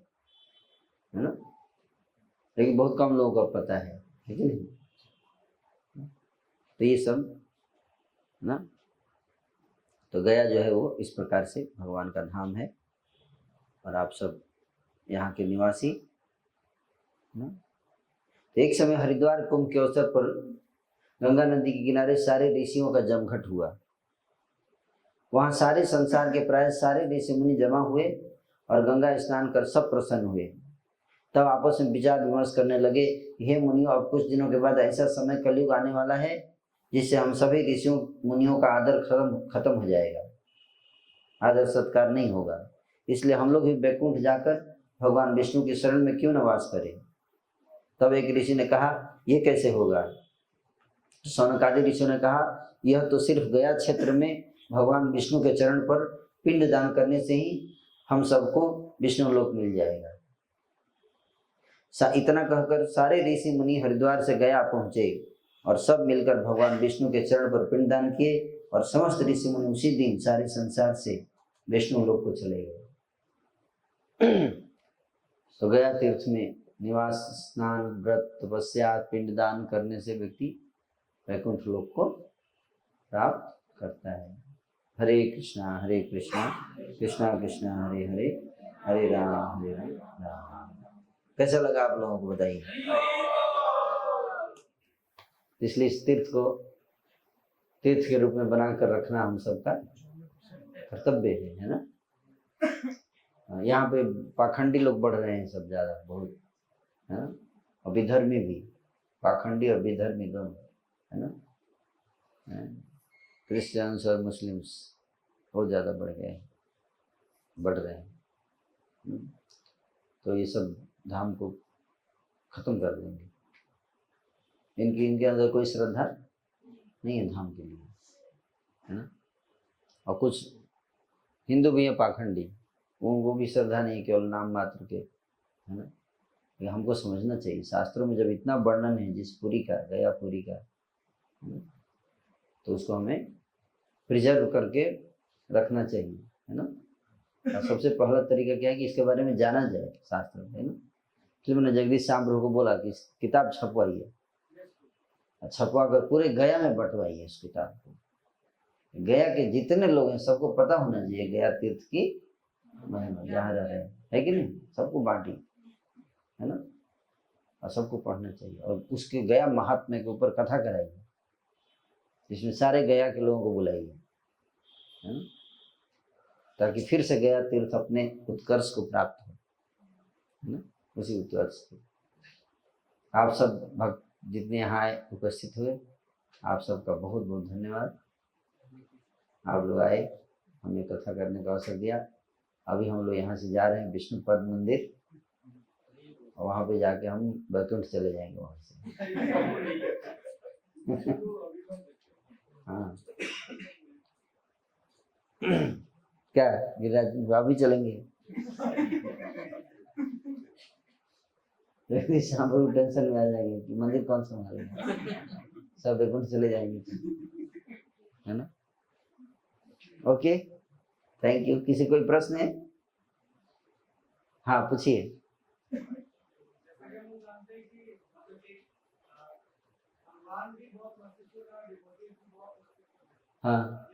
है ना। लेकिन बहुत कम लोगों को पता है, ठीक है नहीं। तो ये सब ना, तो गया जो है वो इस प्रकार से भगवान का धाम है। और आप सब यहाँ के निवासी। एक समय हरिद्वार कुंभ के अवसर पर गंगा नदी के किनारे सारे ऋषियों का जमघट हुआ। वहां सारे संसार के प्राय सारे ऋषि मुनि जमा हुए और गंगा स्नान कर सब प्रसन्न हुए। तब आपस में विचार विमर्श करने लगे, हे मुनियों, अब कुछ दिनों के बाद ऐसा समय कलयुग आने वाला है जिससे हम सभी ऋषियों मुनियों का आदर खत्म हो जाएगा, आदर सत्कार नहीं होगा। इसलिए हम लोग भी बैकुंठ जाकर भगवान विष्णु की शरण में क्यों न वास करें। तब एक ऋषि ने कहा, यह कैसे होगा। शौनक आदि ऋषियों ने कहा, यह तो सिर्फ गया क्षेत्र में भगवान विष्णु के चरण पर पिंड दान करने से ही हम सबको विष्णु लोक मिल जाएगा। इतना कहकर सारे ऋषि मुनि हरिद्वार से गया पहुंचे और सब मिलकर भगवान विष्णु के चरण पर पिंडदान किए और समस्त ऋषि मुनि उसी दिन सारे संसार से विष्णु लोक को चले गए। तो गया तीर्थ में निवास, स्नान, व्रत, तपस्या, पिंडदान करने से व्यक्ति वैकुंठ लोक को प्राप्त करता है। हरे कृष्णा कृष्णा कृष्णा हरे हरे, हरे राम राम। कैसा लगा आप लोगों को बताइए। इसलिए इस तीर्थ को तीर्थ के रूप में बनाकर रखना हम सबका कर्तव्य है ना। यहाँ पे पाखंडी लोग बढ़ रहे हैं सब ज्यादा, बहुत है ना, और विधर्मी भी, पाखंडी और विधर्मी दोनों है ना। क्रिश्चियंस और मुस्लिम्स बहुत ज़्यादा बढ़ रहे हैं। तो ये सब धाम को खत्म कर देंगे। इनके अंदर कोई श्रद्धा नहीं है धाम के लिए, है ना। और कुछ हिंदू भी हैं पाखंडी, उनको भी श्रद्धा नहीं, केवल नाम मात्र के, है ना। ये हमको समझना चाहिए, शास्त्रों में जब इतना वर्णन है जिस पुरी का, गया पुरी का, तो उसको हमें प्रिजर्व करके रखना चाहिए, है ना। और सबसे पहला तरीका क्या है कि इसके बारे में जाना जाए शास्त्र में, है ना। इसलिए मैंने जगदीश श्याम प्रभु को बोला कि किताब छपवाइए, छपवा कर पूरे गया में बंटवाइए इस किताब को। गया के जितने लोग हैं सबको पता होना चाहिए गया तीर्थ की महिमा, जहाँ रह रहे हैं, है कि नहीं। सबको बांटी, है ना, और सबको पढ़ना चाहिए। और उसके गया महात्म्य के ऊपर कथा कराइए, जिसमें सारे गया के लोगों को बुलाइए, है ना, ताकि फिर से गया तीर्थ अपने उत्कर्ष को प्राप्त हो, है ना, उसी उत्कर्ष को। आप सब भक्त जितने यहाँ आए, उपस्थित हुए, आप सबका बहुत बहुत धन्यवाद। आप लोग आए, हमें कथा करने का अवसर दिया। अभी हम लोग यहाँ से जा रहे हैं विष्णु पद मंदिर, और वहाँ पे जाके हम बैकुंठ चले जाएंगे वहाँ से। हाँ क्या गिरिराज भाभी चलेंगे। शाम को टेंशन में आ जाएंगे कि मंदिर कौन संभालेगा, सब बैकुंठ चले जाएंगे, है ना। Okay, thank you. किसी कोई प्रश्न है? हाँ पूछिए। हाँ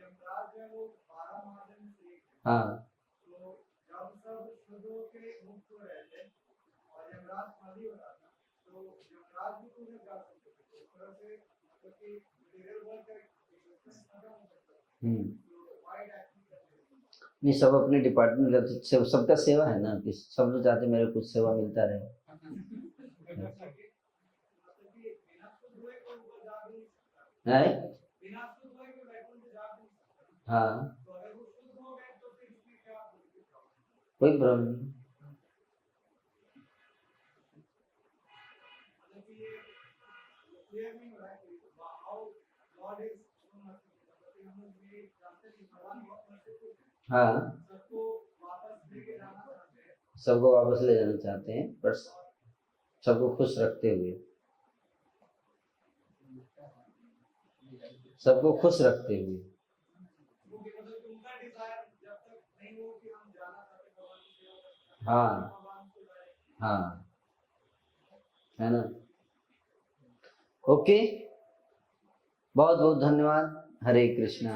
हाँ नहीं, सब अपने डिपार्टमेंट का सबका सेवा है ना, कि सब लोग चाहते मेरे कुछ सेवा मिलता रहे। है हाँ, कोई प्रॉब्लम नहीं। हाँ, सबको वापस ले जाना चाहते हैं, पर सबको खुश रखते हुए, सबको खुश रखते हुए। हाँ हाँ, है ना। ओके, बहुत बहुत धन्यवाद। हरे कृष्णा।